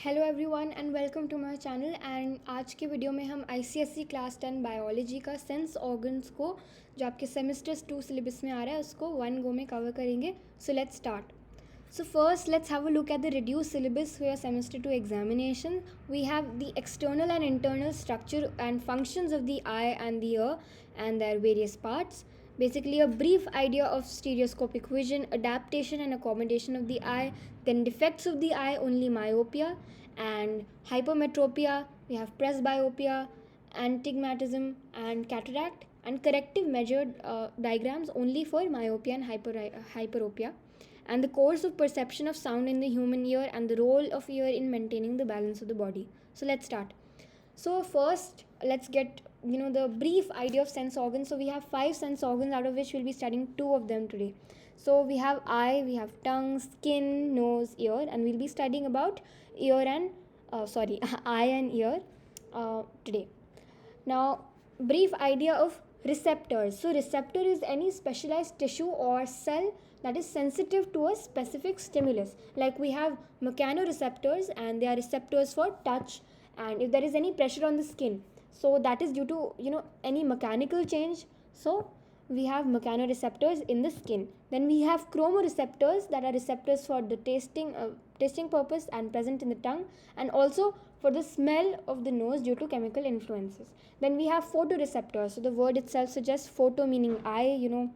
Hello everyone and welcome to my channel. And आज के video में हम आईसीएसई क्लास 10 बायोलॉजी का सेंस ऑर्गन्स को जो आपके सेमेस्टर्स 2 सिलेबस में आ रहा है उसको वन गो में कवर करेंगे. So let's start. So first, let's have a look at the reduced syllabus for your semester 2 examination. We have the external and internal structure and functions of the eye and the ear and their various parts. Basically, a brief idea of stereoscopic vision, adaptation and accommodation of the eye, then defects of the eye, only myopia and hypermetropia. We have presbyopia, astigmatism and cataract, and corrective measured diagrams only for myopia and hyperopia, and the course of perception of sound in the human ear and the role of ear in maintaining the balance of the body. So let's start. So first, let's get the brief idea of sense organs. So we have 5 sense organs, out of which we'll be studying 2 of them today. So we have eye, we have tongue, skin, nose, ear, and we'll be studying about ear and eye and ear today. Now, brief idea of receptors. So receptor is any specialized tissue or cell that is sensitive to a specific stimulus. Like we have mechanoreceptors, and they are receptors for touch, and if there is any pressure on the skin, so that is due to any mechanical change. So we have mechanoreceptors in the skin. Then we have chromoreceptors, that are receptors for the tasting purpose and present in the tongue, and also for the smell of the nose due to chemical influences. Then we have photoreceptors. So the word itself suggests photo meaning eye,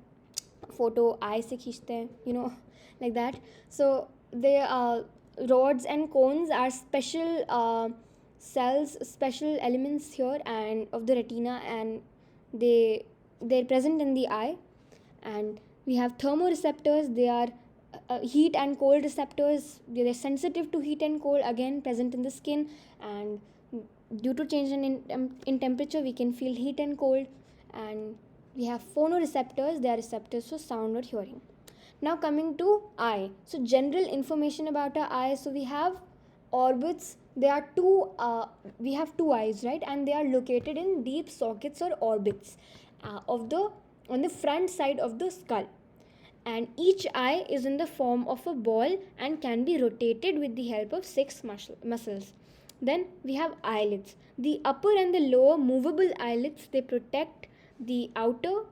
photo eye se खींचते हैं, like that. So they rods and cones are special cells, special elements here and of the retina, and they're present in the eye. And we have thermoreceptors. They are heat and cold receptors. They're sensitive to heat and cold, again present in the skin, and due to change in temperature we can feel heat and cold. And we have phonoreceptors. They are receptors for sound or hearing. Now coming to eye. So general information about our eye. So we have orbits. There are we have two eyes, right? And they are located in deep sockets or orbits on the front side of the skull. And each eye is in the form of a ball and can be rotated with the help of 6 muscles. Then we have eyelids. The upper and the lower movable eyelids, they protect the outer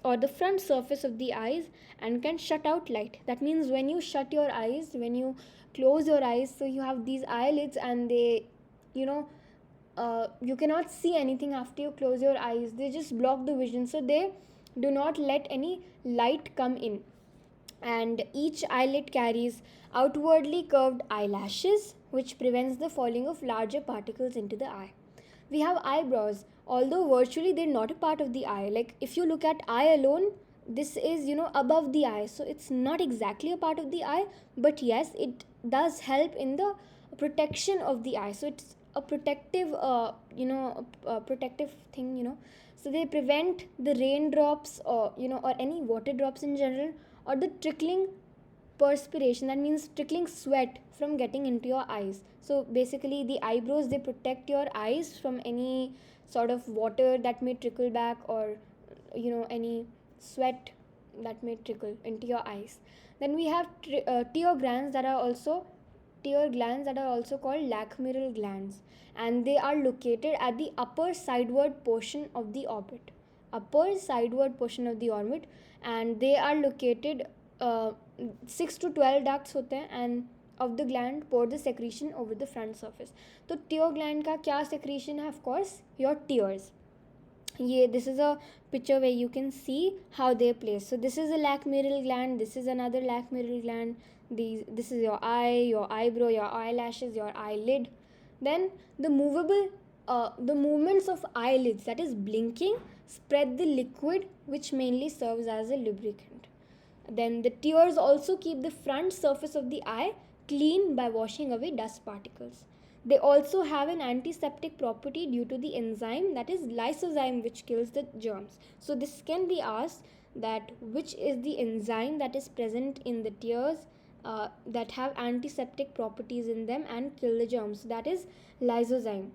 or the front surface of the eyes and can shut out light. That means when you shut your eyes, when you close your eyes, so you have these eyelids, and they you cannot see anything after you close your eyes. They just block the vision, so they do not let any light come in. And each eyelid carries outwardly curved eyelashes, which prevents the falling of larger particles into the eye. We have eyebrows. Although virtually they're not a part of the eye, like if you look at eye alone, this is above the eye, so it's not exactly a part of the eye, but yes, it does help in the protection of the eye. So it's a protective protective thing. So they prevent the raindrops, or any water drops in general, or the trickling perspiration, that means trickling sweat, from getting into your eyes. So basically the eyebrows, they protect your eyes from any sort of water that may trickle back, or any sweat that may trickle into your eyes. Then we have tear glands, that are also called lacrimal glands, and they are located at the upper sideward portion of the orbit, and they are located 6 to 12 ducts होते हैं, and of the gland pour the secretion over the front surface. तो tear gland का क्या secretion है? Of course your tears. This is a picture where you can see how they place. So this is a lacrimal gland, this is another lacrimal gland, this is your eye, your eyebrow, your eyelashes, your eyelid. Then the movements of eyelids, that is blinking, spread the liquid which mainly serves as a lubricant. Then the tears also keep the front surface of the eye clean by washing away dust particles. They also have an antiseptic property due to the enzyme, that is lysozyme, which kills the germs. So this can be asked, that which is the enzyme that is present in the tears that have antiseptic properties in them and kill the germs. That is lysozyme.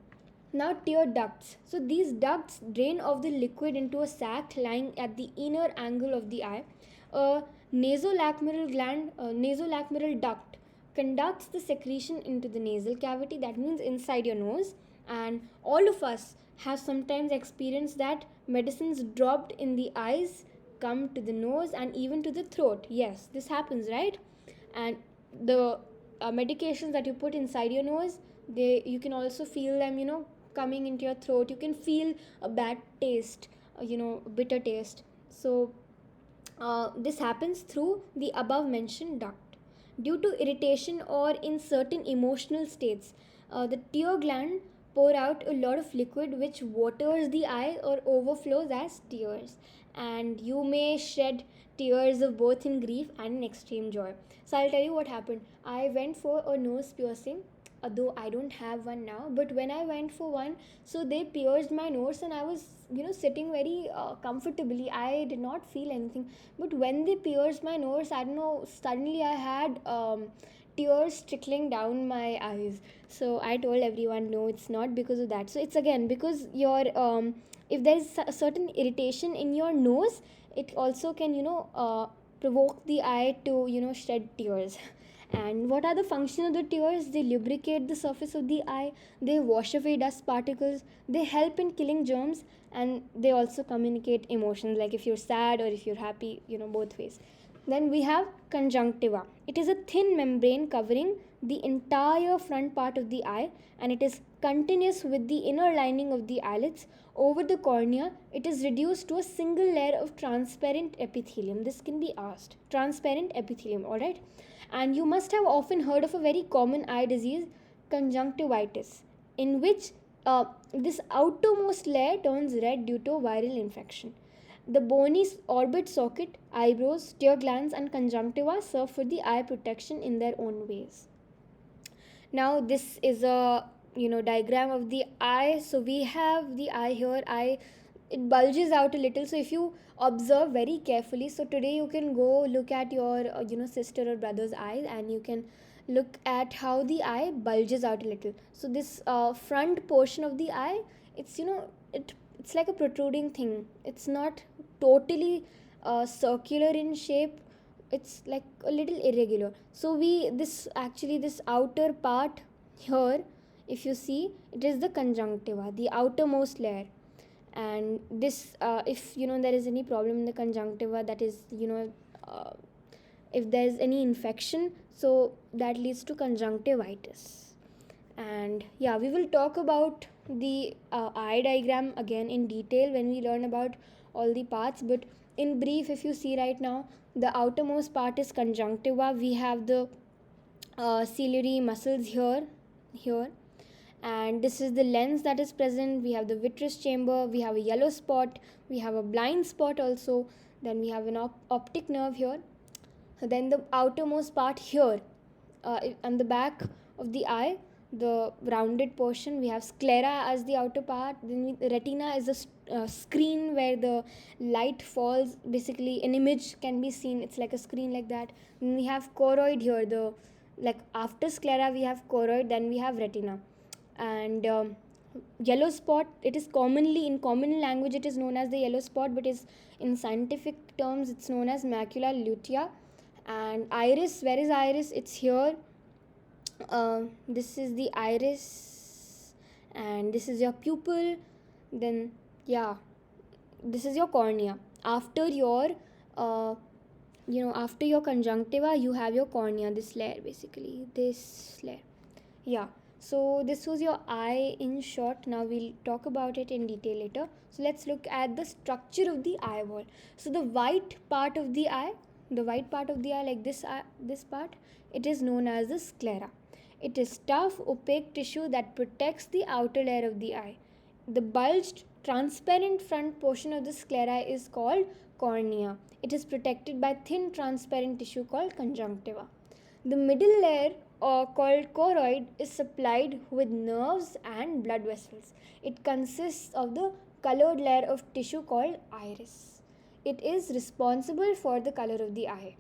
Now tear ducts. So these ducts drain off the liquid into a sac lying at the inner angle of the eye. A nasolacrimal duct conducts the secretion into the nasal cavity, that means inside your nose. And all of us have sometimes experienced that medicines dropped in the eyes come to the nose and even to the throat. Yes, this happens, right? And the medications that you put inside your nose, they, you can also feel them, coming into your throat. You can feel a bad taste, bitter taste. So this happens through the above mentioned duct. Due to irritation or in certain emotional states, the tear gland pour out a lot of liquid which waters the eye or overflows as tears. And you may shed tears of both in grief and in extreme joy. So I'll tell you what happened. I went for a nose piercing, though I don't have one now, but when I went for one, so they pierced my nose and I was, sitting very comfortably. I did not feel anything. But when they pierced my nose, I don't know, suddenly I had tears trickling down my eyes. So I told everyone, no, it's not because of that. So it's again because your if there is a certain irritation in your nose, it also can, provoke the eye to, shed tears. And what are the functions of the tears? They lubricate the surface of the eye, they wash away dust particles, they help in killing germs, and they also communicate emotions, like if you're sad or if you're happy, both ways. Then we have conjunctiva. It is a thin membrane covering the entire front part of the eye, and it is continuous with the inner lining of the eyelids. Over the cornea, it is reduced to a single layer of transparent epithelium. This can be asked. Transparent epithelium, alright? And you must have often heard of a very common eye disease, conjunctivitis, in which this outermost layer turns red due to viral infection. The bony orbit socket, eyebrows, tear glands, and conjunctiva serve for the eye protection in their own ways. Now this is a diagram of the eye. So we have the eye here. It bulges out a little. So if you observe very carefully, so today you can go look at your sister or brother's eyes, and you can look at how the eye bulges out a little. So this front portion of the eye, it's it's like a protruding thing. It's not totally circular in shape. It's like a little irregular. So this outer part here, if you see, it is the conjunctiva, the outermost layer. And this if there is any problem in the conjunctiva, that is if there is any infection, so that leads to conjunctivitis. And yeah, we will talk about the eye diagram again in detail when we learn about all the parts. But in brief, if you see right now, the outermost part is conjunctiva. We have the ciliary muscles here, and this is the lens that is present. We have the vitreous chamber, we have a yellow spot, we have a blind spot also, then we have an optic nerve here. Then the outermost part here, on the back of the eye, the rounded portion, we have sclera as the outer part. Then retina is a screen where the light falls. Basically an image can be seen, it's like a screen like that. Then we have choroid here, like after sclera we have choroid, then we have retina. And yellow spot, it is commonly, in common language it is known as the yellow spot, but is in scientific terms it's known as macula lutea. And iris, where is iris? It's here. This is the iris, and this is your pupil. Then this is your cornea. After your after your conjunctiva, you have your cornea, this layer, basically this layer. So this was your eye in short. Now we'll talk about it in detail later. So let's look at the structure of the eyeball. So the white part of the eye, like this part, it is known as the sclera. It is tough, opaque tissue that protects the outer layer of the eye. The bulged, transparent front portion of the sclera is called cornea. It is protected by thin, transparent tissue called conjunctiva. The middle layer, called choroid, is supplied with nerves and blood vessels. It consists of the colored layer of tissue called iris. It is responsible for the color of the eye.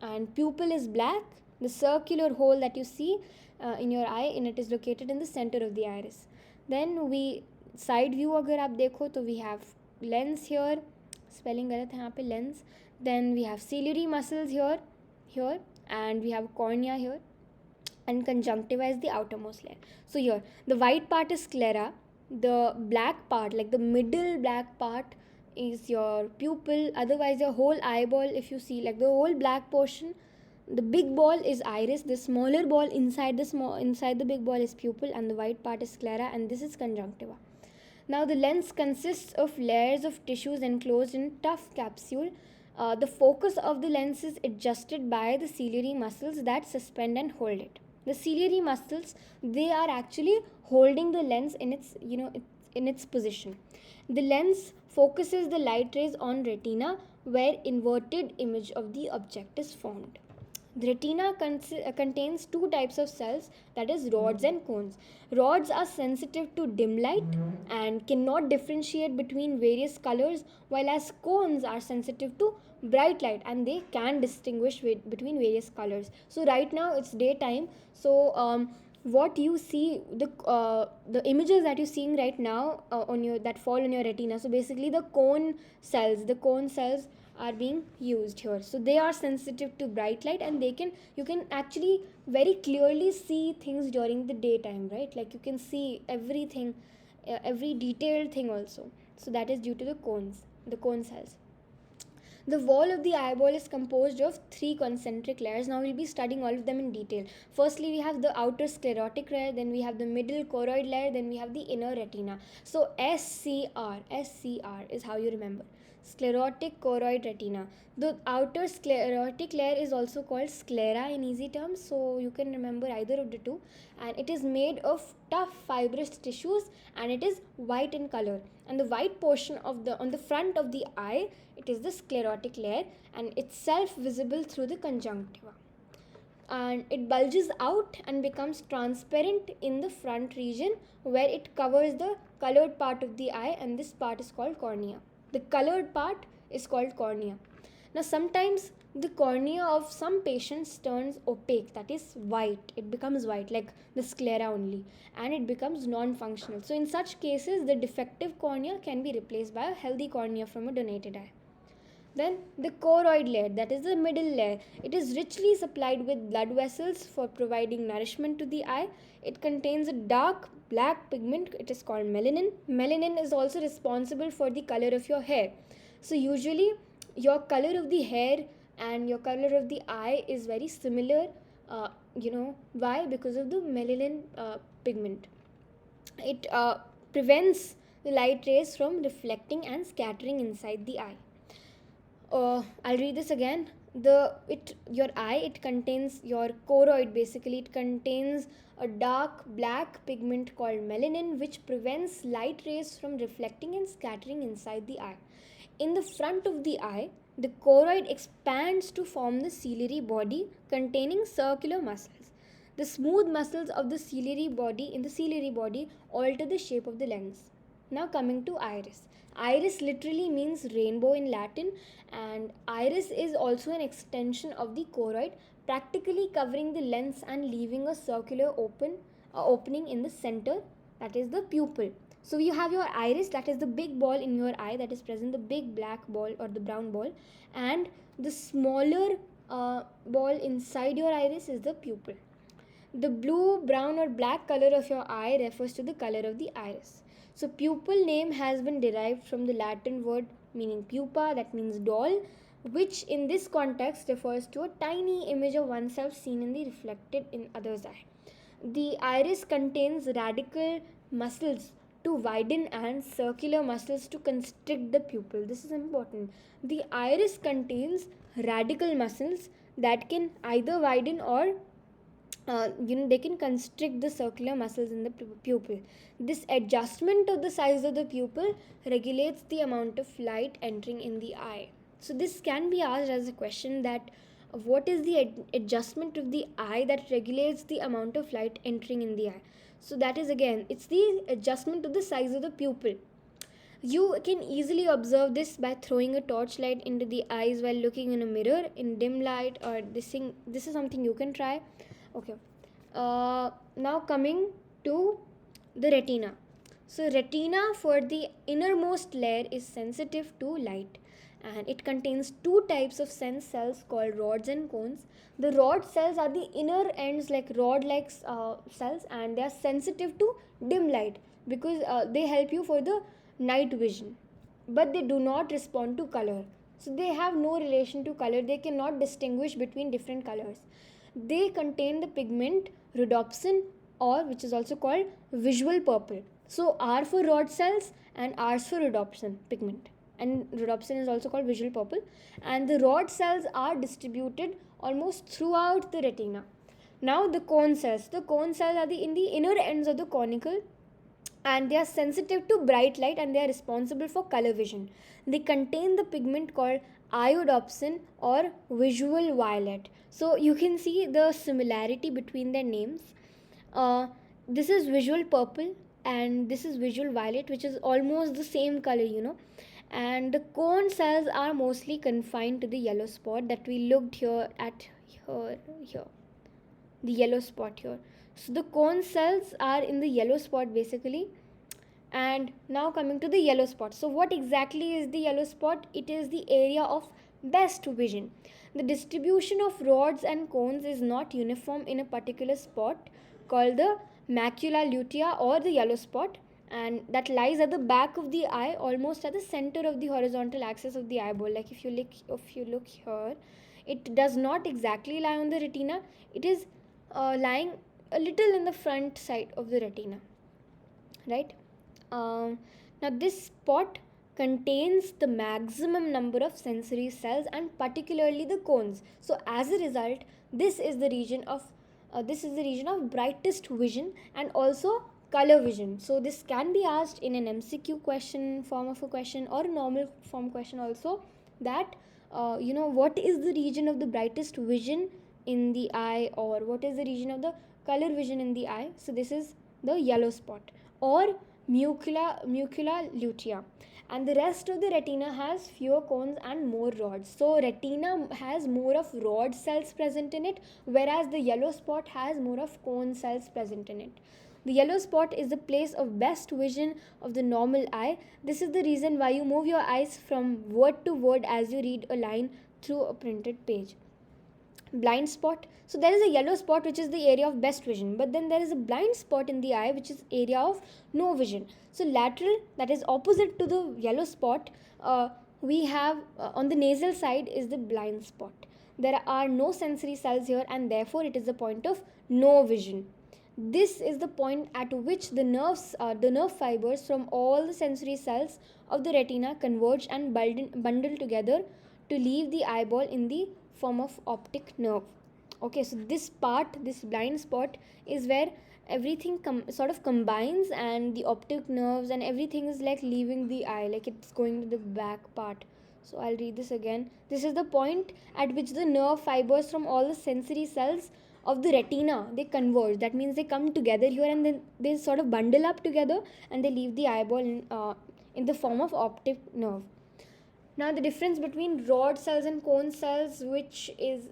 And pupil is black. The circular hole that you see in your eye, and it is located in the center of the iris. Then we side view अगर आप देखो तो we have lens here, spelling गलत है यहाँ पे, lens. Then we have ciliary muscles here, and we have cornea here. and conjunctiva is the outermost layer. So here the white part is sclera, the black part, like the middle black part, is your pupil. Otherwise your whole eyeball, if you see, like the whole black portion, the big ball is iris, the smaller ball inside the big ball is pupil, and the white part is sclera, and this is conjunctiva. Now the lens consists of layers of tissues enclosed in tough capsule. The focus of the lens is adjusted by the ciliary muscles that suspend and hold it. The ciliary muscles, they are actually holding the lens in its position. The lens focuses the light rays on retina, where inverted image of the object is formed. The retina contains two types of cells, that is rods and cones. Rods are sensitive to dim light and cannot differentiate between various colors, while as cones are sensitive to bright light and they can distinguish between various colors. So right now it's daytime, so what you see, the images that you're seeing right now on your that fall on your retina, so basically the cone cells are being used here. So they are sensitive to bright light, and you can actually very clearly see things during the daytime, right? Like you can see everything, every detailed thing also. So that is due to the cone cells. The wall of the eyeball is composed of 3 concentric layers. Now we'll be studying all of them in detail. Firstly, we have the outer sclerotic layer, then we have the middle choroid layer, then we have the inner retina. So SCR is how you remember. Sclerotic choroid retina. The outer sclerotic layer is also called sclera in easy terms, so you can remember either of the two. And it is made of tough fibrous tissues, and it is white in color. And the white portion on the front of the eye, it is the sclerotic layer, and itself visible through the conjunctiva. And it bulges out and becomes transparent in the front region, where it covers the colored part of the eye, and this part is called cornea. The colored part is called cornea. Now sometimes the cornea of some patients turns opaque, that is white. It becomes white like the sclera only, and it becomes non-functional. So in such cases, the defective cornea can be replaced by a healthy cornea from a donated eye. Then the choroid layer, that is the middle layer. It is richly supplied with blood vessels for providing nourishment to the eye. It contains a dark black pigment, it is called melanin. Melanin is also responsible for the color of your hair. So usually your color of the hair and your color of the eye is very similar. Why? Because of the melanin pigment. It prevents the light rays from reflecting and scattering inside the eye. I'll read this again. Your eye, it contains your choroid. Basically, it contains a dark black pigment called melanin, which prevents light rays from reflecting and scattering inside the eye. In the front of the eye, the choroid expands to form the ciliary body containing circular muscles. The smooth muscles of the ciliary body alter the shape of the lens. Now coming to iris. Iris literally means rainbow in Latin, and iris is also an extension of the choroid, practically covering the lens and leaving a circular opening in the center, that is the pupil. So you have your iris, that is the big ball in your eye that is present, the big black ball or the brown ball, and the smaller ball inside your iris is the pupil. The blue, brown or black color of your eye refers to the color of the iris. So pupil name has been derived from the Latin word meaning pupa, that means doll, which in this context refers to a tiny image of oneself seen in the reflected in other's eye. The iris contains radical muscles to widen and circular muscles to constrict the pupil. This is important. The iris contains radical muscles that can either widen or they can constrict the circular muscles in the pupil. This adjustment of the size of the pupil regulates the amount of light entering in the eye. So this can be asked as a question, that what is the adjustment of the eye that regulates the amount of light entering in the eye? So that is, again, it's the adjustment of the size of the pupil. You can easily observe this by throwing a torchlight into the eyes while looking in a mirror in dim light, or this is something you can try. Okay, now coming to the retina. So retina for the innermost layer is sensitive to light, and it contains two types of sense cells called rods and cones. The rod cells are the inner ends like rod like cells, and they are sensitive to dim light because they help you for the night vision, but they do not respond to color. So they have no relation to color, they cannot distinguish between different colors. They contain the pigment rhodopsin, or which is also called visual purple. So R for rod cells and R for rhodopsin pigment, and rhodopsin is also called visual purple. And the rod cells are distributed almost throughout the retina. Now the cone cells. The cone cells are in the inner ends of the conical, and they are sensitive to bright light, and they are responsible for color vision. They contain the pigment called iodopsin or visual violet. So you can see the similarity between their names. This is visual purple and this is visual violet, which is almost the same color. And the cone cells are mostly confined to the yellow spot that we looked here at, here, the yellow spot here. So the cone cells are in the yellow spot basically. And now coming to the yellow spot. So what exactly is the yellow spot? It is the area of best vision. The distribution of rods and cones is not uniform in a particular spot called the macula lutea or the yellow spot, and that lies at the back of the eye, almost at the center of the horizontal axis of the eyeball. Like if you look here, it does not exactly lie on the retina. It is lying a little in the front side of the retina, right? Now this spot contains the maximum number of sensory cells, and particularly the cones. So as a result, this is the region of brightest vision and also color vision. So this can be asked in an MCQ question, form of a question, or a normal form question also, that what is the region of the brightest vision in the eye, or what is the region of the color vision in the eye. So this is the yellow spot or macula lutea. And the rest of the retina has fewer cones and more rods. So retina has more of rod cells present in it, whereas the yellow spot has more of cone cells present in it. The yellow spot is the place of best vision of the normal eye. This is the reason why you move your eyes from word to word as you read a line through a printed page. Blind spot. So there is a yellow spot which is the area of best vision, but then there is a blind spot in the eye which is area of no vision. So lateral, that is opposite to the yellow spot, we have on the nasal side is the blind spot. There are no sensory cells here, and therefore it is the point of no vision. This is the point at which the nerve fibers from all the sensory cells of the retina converge and bundle together to leave the eyeball in the form of optic nerve. Okay, so this blind spot is where everything sort of combines, and the optic nerves and everything is like leaving the eye, like it's going to the back part. So I'll read this again. This is the point at which the nerve fibers from all the sensory cells of the retina, they converge. That means they come together here, and then they sort of bundle up together, and they leave the eyeball in the form of optic nerve. Now the difference between rod cells and cone cells, which is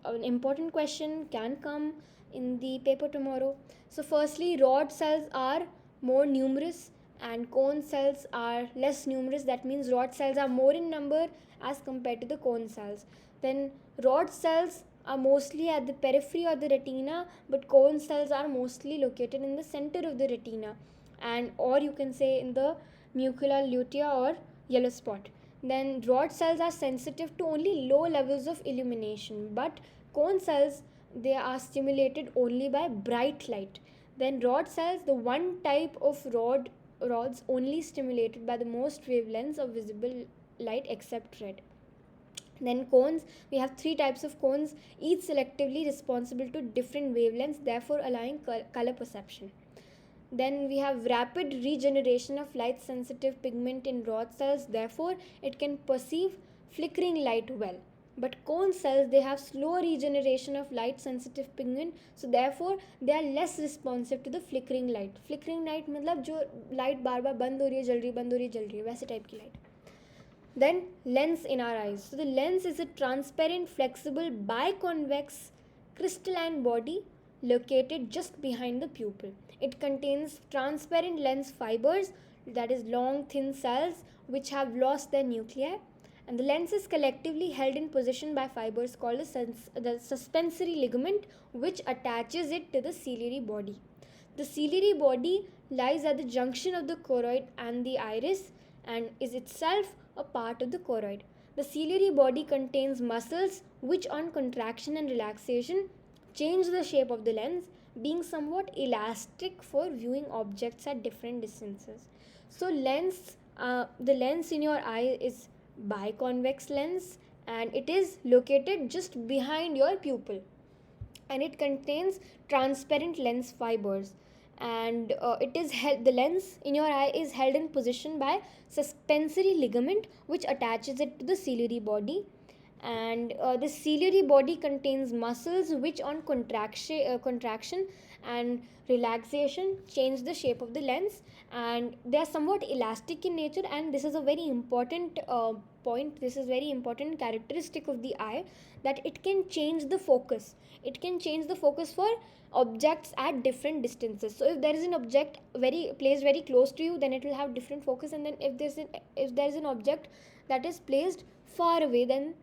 an important question, can come in the paper tomorrow. So firstly, rod cells are more numerous and cone cells are less numerous. That means rod cells are more in number as compared to the cone cells. Then rod cells are mostly at the periphery of the retina, but cone cells are mostly located in the center of the retina, and or you can say in the macula lutea or yellow spot. Then rod cells are sensitive to only low levels of illumination, but cone cells, they are stimulated only by bright light. Then rod cells, the one type of rods only stimulated by the most wavelengths of visible light except red. Then cones, we have three types of cones, each selectively responsible to different wavelengths, therefore allowing color perception. Then we have rapid regeneration of light sensitive pigment in rod cells, therefore it can perceive flickering light well. But cone cells, they have slow regeneration of light sensitive pigment, so therefore they are less responsive to the flickering light. Flickering light मतलब जो light बार बार बंद हो रही है जल रही है वैसे type की light. Then lens in our eyes. So the lens is a transparent, flexible, biconvex crystalline body located just behind the pupil. It contains transparent lens fibers, that is long thin cells which have lost their nuclei, and the lens is collectively held in position by fibers called the suspensory ligament, which attaches it to the ciliary body. The ciliary body lies at the junction of the choroid and the iris and is itself a part of the choroid. The ciliary body contains muscles which, on contraction and relaxation, change the shape of the lens, being somewhat elastic for viewing objects at different distances. So, the lens in your eye is biconvex lens, and it is located just behind your pupil, and it contains transparent lens fibers, and the lens in your eye is held in position by suspensory ligament which attaches it to the ciliary body, and the ciliary body contains muscles which, on contraction and relaxation, change the shape of the lens, and they are somewhat elastic in nature. And this is a very important point, this is very important characteristic of the eye, that it can change the focus. It can change the focus for objects at different distances. So if there is an object placed very close to you, then it will have different focus, and then if there is an object that is placed far away, then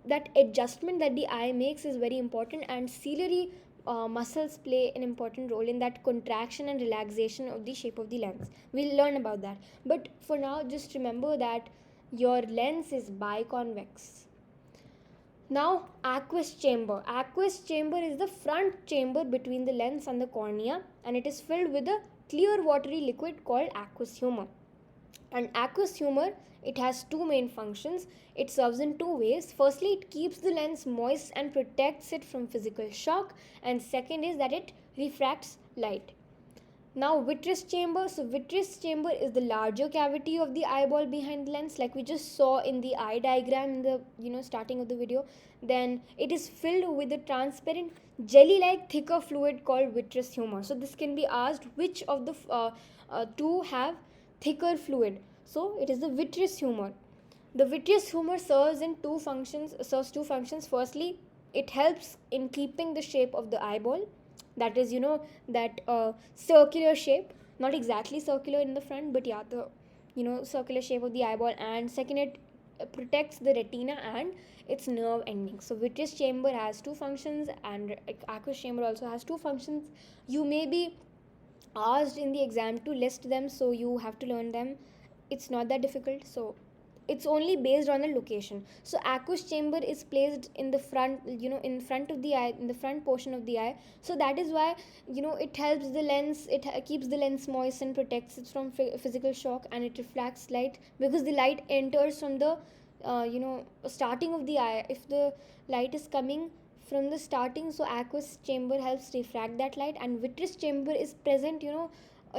that adjustment that the eye makes is very important, and ciliary muscles play an important role in that contraction and relaxation of the shape of the lens. We'll learn about that, but for now just remember that your lens is biconvex. Now, aqueous chamber. Aqueous chamber is the front chamber between the lens and the cornea, and it is filled with a clear watery liquid called aqueous humor. And aqueous humor, it has two main functions. It serves in two ways. Firstly, it keeps the lens moist and protects it from physical shock, and second is that it refracts light. Now, vitreous chamber. So vitreous chamber is the larger cavity of the eyeball behind the lens, like we just saw in the eye diagram in the starting of the video. Then it is filled with a transparent jelly-like thicker fluid called vitreous humor. So this can be asked, which of the two have thicker fluid? So it is the vitreous humor. The vitreous humor serves two functions. Firstly, it helps in keeping the shape of the eyeball, that is that circular shape, not exactly circular in the front, but yeah, the circular shape of the eyeball. And second, it protects the retina and its nerve endings. So vitreous chamber has two functions, and aqueous chamber also has two functions. You may be asked in the exam to list them, so you have to learn them. It's not that difficult, so it's only based on the location. So aqueous chamber is placed in the front, in front of the eye, in the front portion of the eye. So that is why it helps the lens, it keeps the lens moist and protects it from physical shock, and it reflects light, because the light enters from the starting of the eye. If the light is coming from the starting, so aqueous chamber helps refract that light, and vitreous chamber is present a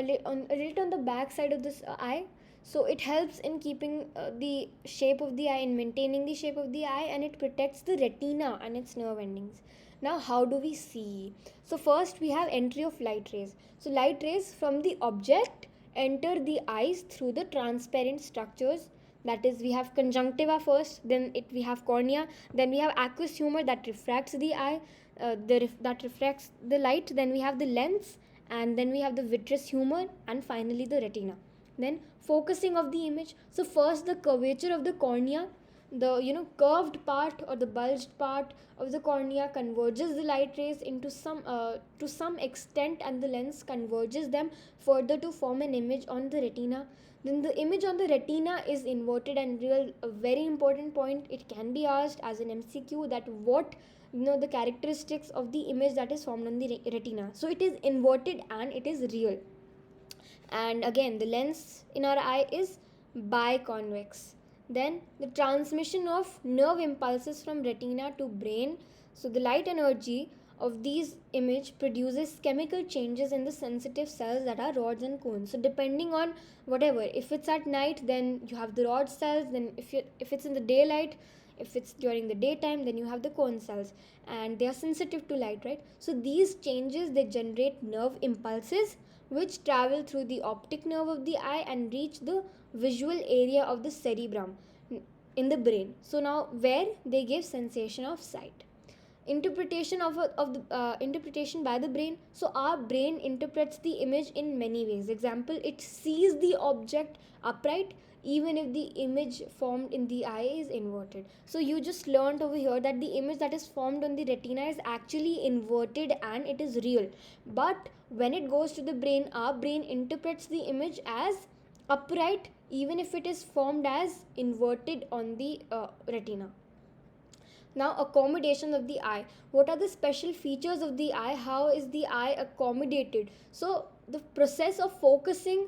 little on the back side of this eye. So it helps in keeping the shape of the eye, in maintaining the shape of the eye, and it protects the retina and its nerve endings. Now, how do we see? So first we have entry of light rays. So light rays from the object enter the eyes through the transparent structures. That is, we have conjunctiva first, then we have cornea, then we have aqueous humor that refracts the eye, that refracts the light, then we have the lens, and then we have the vitreous humor, and finally the retina. Then focusing of the image. So first, the curvature of the cornea, the curved part or the bulged part of the cornea converges the light rays into to some extent, and the lens converges them further to form an image on the retina. Then the image on the retina is inverted, and a very important point, it can be asked as an MCQ, that what the characteristics of the image that is formed on the retina. So it is inverted and it is real. And again, the lens in our eye is biconvex. Then the transmission of nerve impulses from retina to brain. So the light energy of these image produces chemical changes in the sensitive cells that are rods and cones. So depending on whatever, if it's at night, then you have the rod cells. Then if it's in the daylight, if it's during the daytime, then you have the cone cells, and they are sensitive to light, right? So these changes, they generate nerve impulses which travel through the optic nerve of the eye and reach the visual area of the cerebrum in the brain. So now, where they give sensation of sight. Interpretation interpretation by the brain. So our brain interprets the image in many ways. Example, it sees the object upright even if the image formed in the eye is inverted. So you just learned over here that the image that is formed on the retina is actually inverted and it is real. But when it goes to the brain, our brain interprets the image as upright even if it is formed as inverted on the retina. Now, accommodation of the eye. What are the special features of the eye? How is the eye accommodated? So the process of focusing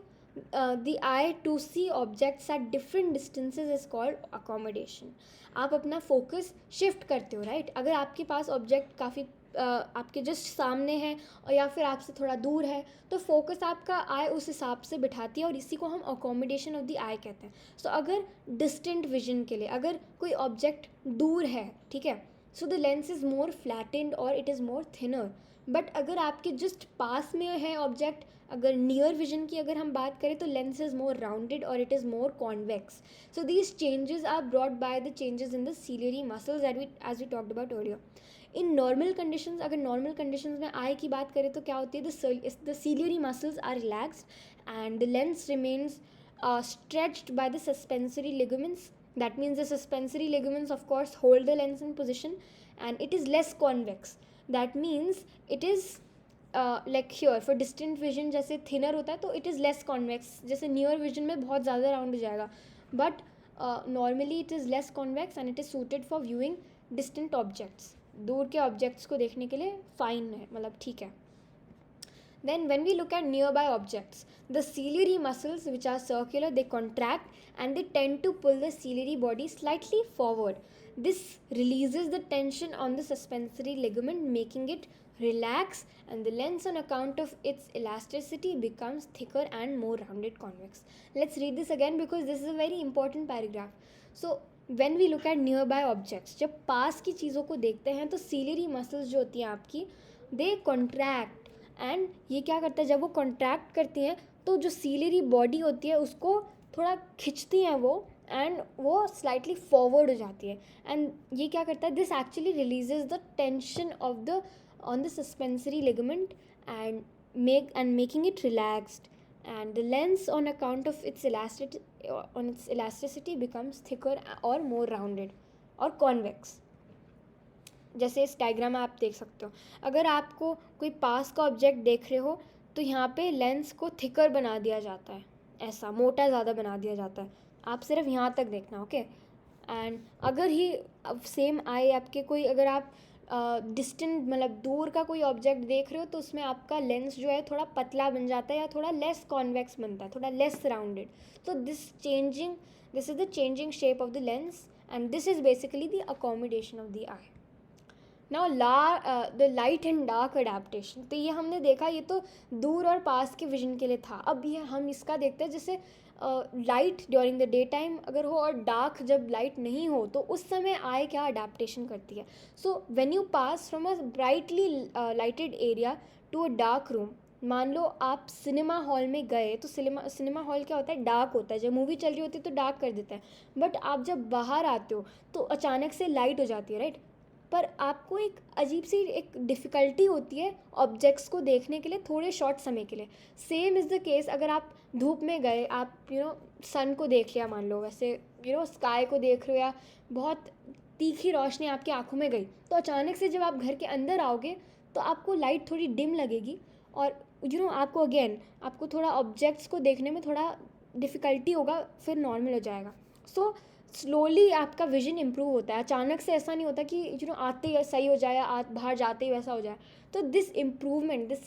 the eye to see objects at different distances is called accommodation. आप अपना focus shift करते हो, right? अगर आपके पास object काफ़ी आपके just सामने है और या फिर आपसे थोड़ा दूर है, तो फोकस आपका आई उस हिसाब से बिठाती है और इसी को हम अकोमोडेशन ऑफ द आई कहते हैं. सो अगर डिस्टेंट विजन के लिए अगर कोई ऑब्जेक्ट दूर है, ठीक है, so the lens is more flattened और it is more thinner. But अगर आपके जस्ट पास में है ऑब्जेक्ट, अगर नियर विजन की अगर हम बात करें तो लेंस इज़ मोर राउंडेड और it is more convex. So these changes are brought by the changes in the ciliary muscles as we talked about earlier. In normal conditions, अगर normal conditions में eye की बात करें तो क्या होती है, the ciliary muscles are relaxed and the lens remains stretched by the suspensory ligaments. That means the suspensory ligaments of course hold the lens in position and it is less convex. That means it is like here for distant vision जैसे thinner होता है तो it is less convex, जैसे near vision में बहुत ज़्यादा round हो जाएगा, but normally it is less convex and it is suited for viewing distant objects. दूर के ऑब्जेक्ट्स को देखने के लिए फाइन है, मतलब ठीक है. Then when we look at nearby objects, the ciliary muscles which are circular, they contract and they tend to pull the ciliary body slightly forward. This releases the tension on the suspensory ligament, making it relax, and the lens on account of its elasticity becomes thicker and more rounded convex. Let's read this again because this is a very important paragraph. So when we look at nearby objects, जब पास की चीज़ों को देखते हैं तो ciliary muscles जो होती हैं आपकी, they contract. एंड ये क्या करता है, जब वो कॉन्ट्रैक्ट करती हैं तो जो सीलियरी बॉडी होती है उसको थोड़ा खिंचती हैं वो, एंड वो स्लाइटली फॉरवर्ड हो जाती है. एंड ये क्या करता है, this actually releases the tension of the on the suspensory ligament and making it relaxed, and the lens on account of its elasticity becomes thicker और मोर राउंडेड और कॉन्वेक्स. जैसे इस डायग्राम में आप देख सकते हो, अगर आपको कोई पास का ऑब्जेक्ट देख रहे हो तो यहाँ पे लेंस को थिकर बना दिया जाता है, ऐसा मोटा ज़्यादा बना दिया जाता है. आप सिर्फ यहाँ तक देखना, ओके. एंड अगर ही सेम आई आपके कोई, अगर आप डिस्टेंट मतलब दूर का कोई ऑब्जेक्ट देख रहे हो तो उसमें आपका लेंस जो है थोड़ा पतला बन जाता है या थोड़ा लेस कॉन्वेक्स बनता है, थोड़ा लेस राउंडेड. तो this is the changing shape of the lens and this is basically the accommodation of the eye. Now the light and dark adaptation. तो ये हमने देखा, ये तो दूर और पास के विजन के लिए था. अब ये हम इसका देखते हैं, जैसे light during the day time अगर हो और डार्क जब लाइट नहीं हो तो उस समय आई क्या अडेप्टेशन करती है. So when you pass from a brightly lighted area to a dark room, मान लो आप सिनेमा हॉल में गए तो सिनेमा हॉल क्या होता है, डार्क होता है. जब मूवी चल रही होती है तो डार्क कर देता है, बट आप जब बाहर आते हो तो अचानक से लाइट हो जाती है, राइट. पर आपको एक अजीब सी एक डिफ़िकल्टी होती है ऑब्जेक्ट्स को देखने के लिए थोड़े शॉर्ट समय के लिए. सेम इज़ द केस अगर आप धूप में गए, आप सन को देख लिया मान लो, वैसे स्काई को देख रहे हो या बहुत तीखी रोशनी आपकी आंखों में गई, तो अचानक से जब आप घर के अंदर आओगे तो आपको लाइट थोड़ी डिम लगेगी और आपको अगेन आपको थोड़ा ऑब्जेक्ट्स को देखने में थोड़ा डिफ़िकल्टी होगा, फिर नॉर्मल हो जाएगा. सो स्लोली आपका विजन इम्प्रूव होता है. अचानक से ऐसा नहीं होता कि आते ही सही हो जाए या बाहर जाते ही वैसा हो जाए. तो this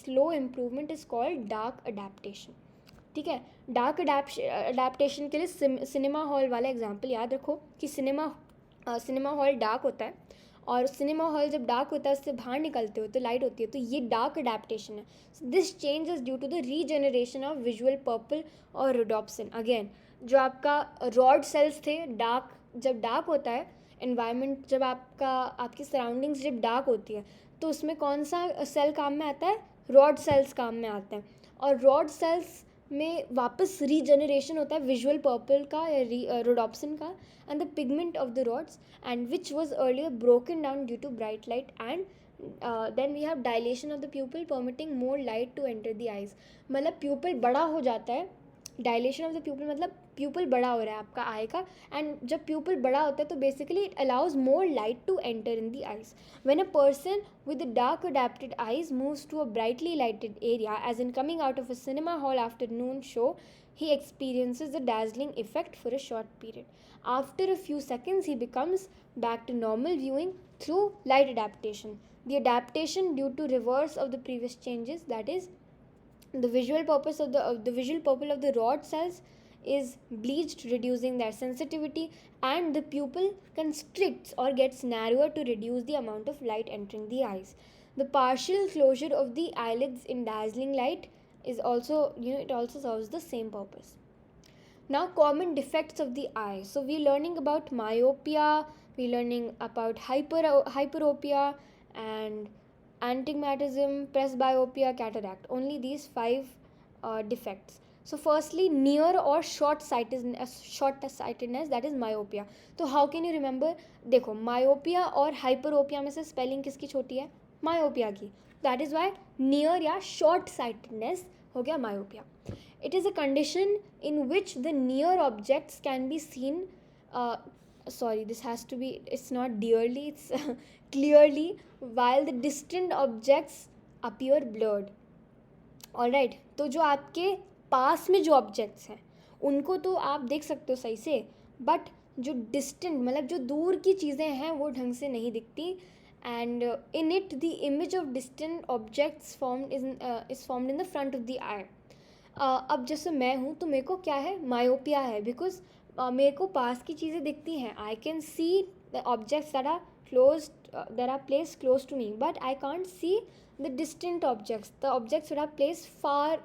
slow improvement is called dark adaptation. ठीक है, डार्क अडेप्टेशन के लिए सिनेमा हॉल वाला एग्जांपल याद रखो कि सिनेमा हॉल डार्क होता है और सिनेमा हॉल जब डार्क होता है उससे बाहर निकलते हो तो लाइट होती है, तो ये डार्क अडेप्टेशन है. This change is due to the regeneration of visual purple और रोडोप्सिन. अगेन जो आपका रॉड सेल्स थे, जब डार्क होता है एनवायरनमेंट, जब आपकी सराउंडिंग्स जब डार्क होती है तो उसमें कौन सा सेल काम में आता है, रॉड सेल्स काम में आते हैं. और रॉड सेल्स में वापस रीजनरेशन होता है विजुअल पर्पल का या रोडोप्सिन का and the pigment of the rods and which was earlier broken down due to bright light and then we have dilation of the pupil permitting more light to enter the eyes. मतलब pupil बड़ा हो जाता है dilation of the pupil मतलब pupil बड़ा हो रहा है आपका आई का, एंड जब प्यूपल बड़ा होता है तो basically it allows more light to enter in the eyes. When a person with dark adapted eyes moves to a brightly lighted area, as in coming out of a cinema hall after noon show, he experiences the dazzling effect for a short period. After a few seconds, he becomes back to normal viewing through light adaptation. The adaptation due to reverse of the previous changes, that is, the visual purpose of the visual purple of the rod cells is bleached, reducing their sensitivity, and the pupil constricts or gets narrower to reduce the amount of light entering the eyes. The partial closure of the eyelids in dazzling light is also, it also serves the same purpose. Now, common defects of the eye. So we're learning about myopia, we're learning about hyperopia, and astigmatism, presbyopia, cataract. Only these 5 defects. So firstly, near or short-sightedness, that is myopia. तो how can you remember? देखो, myopia और hyperopia में से spelling किसकी छोटी है? myopia की. That is why near या short-sightedness हो गया myopia. It is a condition in which the near objects can be seen, this has to be, it's not dearly, it's clearly, while the distant objects appear blurred. Alright, तो जो आपके पास में जो objects हैं उनको तो आप देख सकते हो सही से, बट जो डिस्टेंट मतलब जो दूर की चीज़ें हैं वो ढंग से नहीं दिखती. And in it the image of distant objects is formed in the front of the eye. अब जैसे मैं हूँ तो मेरे को क्या है, मायोपिया है, बिकॉज मेरे को पास की चीज़ें दिखती हैं. I can see the objects that are placed close to me, but I can't see the distant objects, the objects that are placed far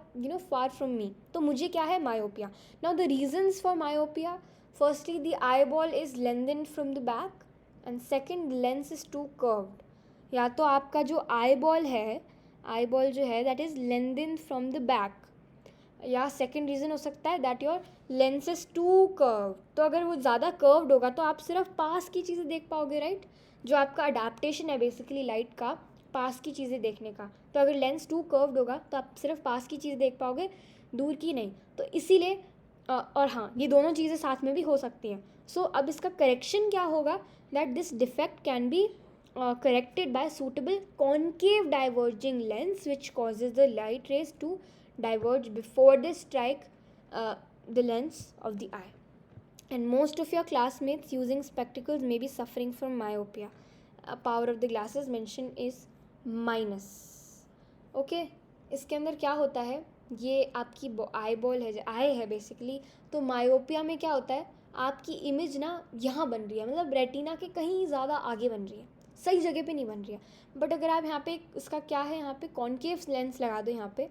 from me. तो मुझे क्या है, myopia. Now the reasons for myopia: firstly, the eyeball is lengthened from the back, and second, the lens is too curved. या तो आपका जो eyeball जो है that is lengthened from the back, या सेकेंड रीज़न हो सकता है that your lens is too curve. तो अगर वो ज़्यादा कर्व्ड होगा तो आप सिर्फ पास की चीज़ें देख पाओगे, राइट? जो आपका अडेप्टेशन है बेसिकली लाइट का, पास की चीज़ें देखने का. तो अगर लेंस टू कर्व्ड होगा तो आप सिर्फ पास की चीज़ें देख पाओगे, दूर की नहीं. तो इसीलिए और हाँ, ये दोनों चीज़ें साथ में भी हो सकती हैं. सो अब इसका करेक्शन क्या होगा, that this defect can be corrected by suitable concave diverging lens which causes the light rays to diverge before they strike the lens of the eye. And most of your classmates using spectacles may be suffering from myopia. Power of the glasses mentioned is minus. Okay, इसके अंदर क्या होता है, ये आपकी eye ball है, आई है basically. तो मायोपिया में क्या होता है, आपकी इमेज ना यहाँ बन रही है, मतलब रेटिना के कहीं ज़्यादा आगे बन रही है, सही जगह पे नहीं बन रही है. बट अगर आप यहाँ पे इसका क्या है, यहाँ पे कॉन्केव लेंस लगा दो, यहाँ पे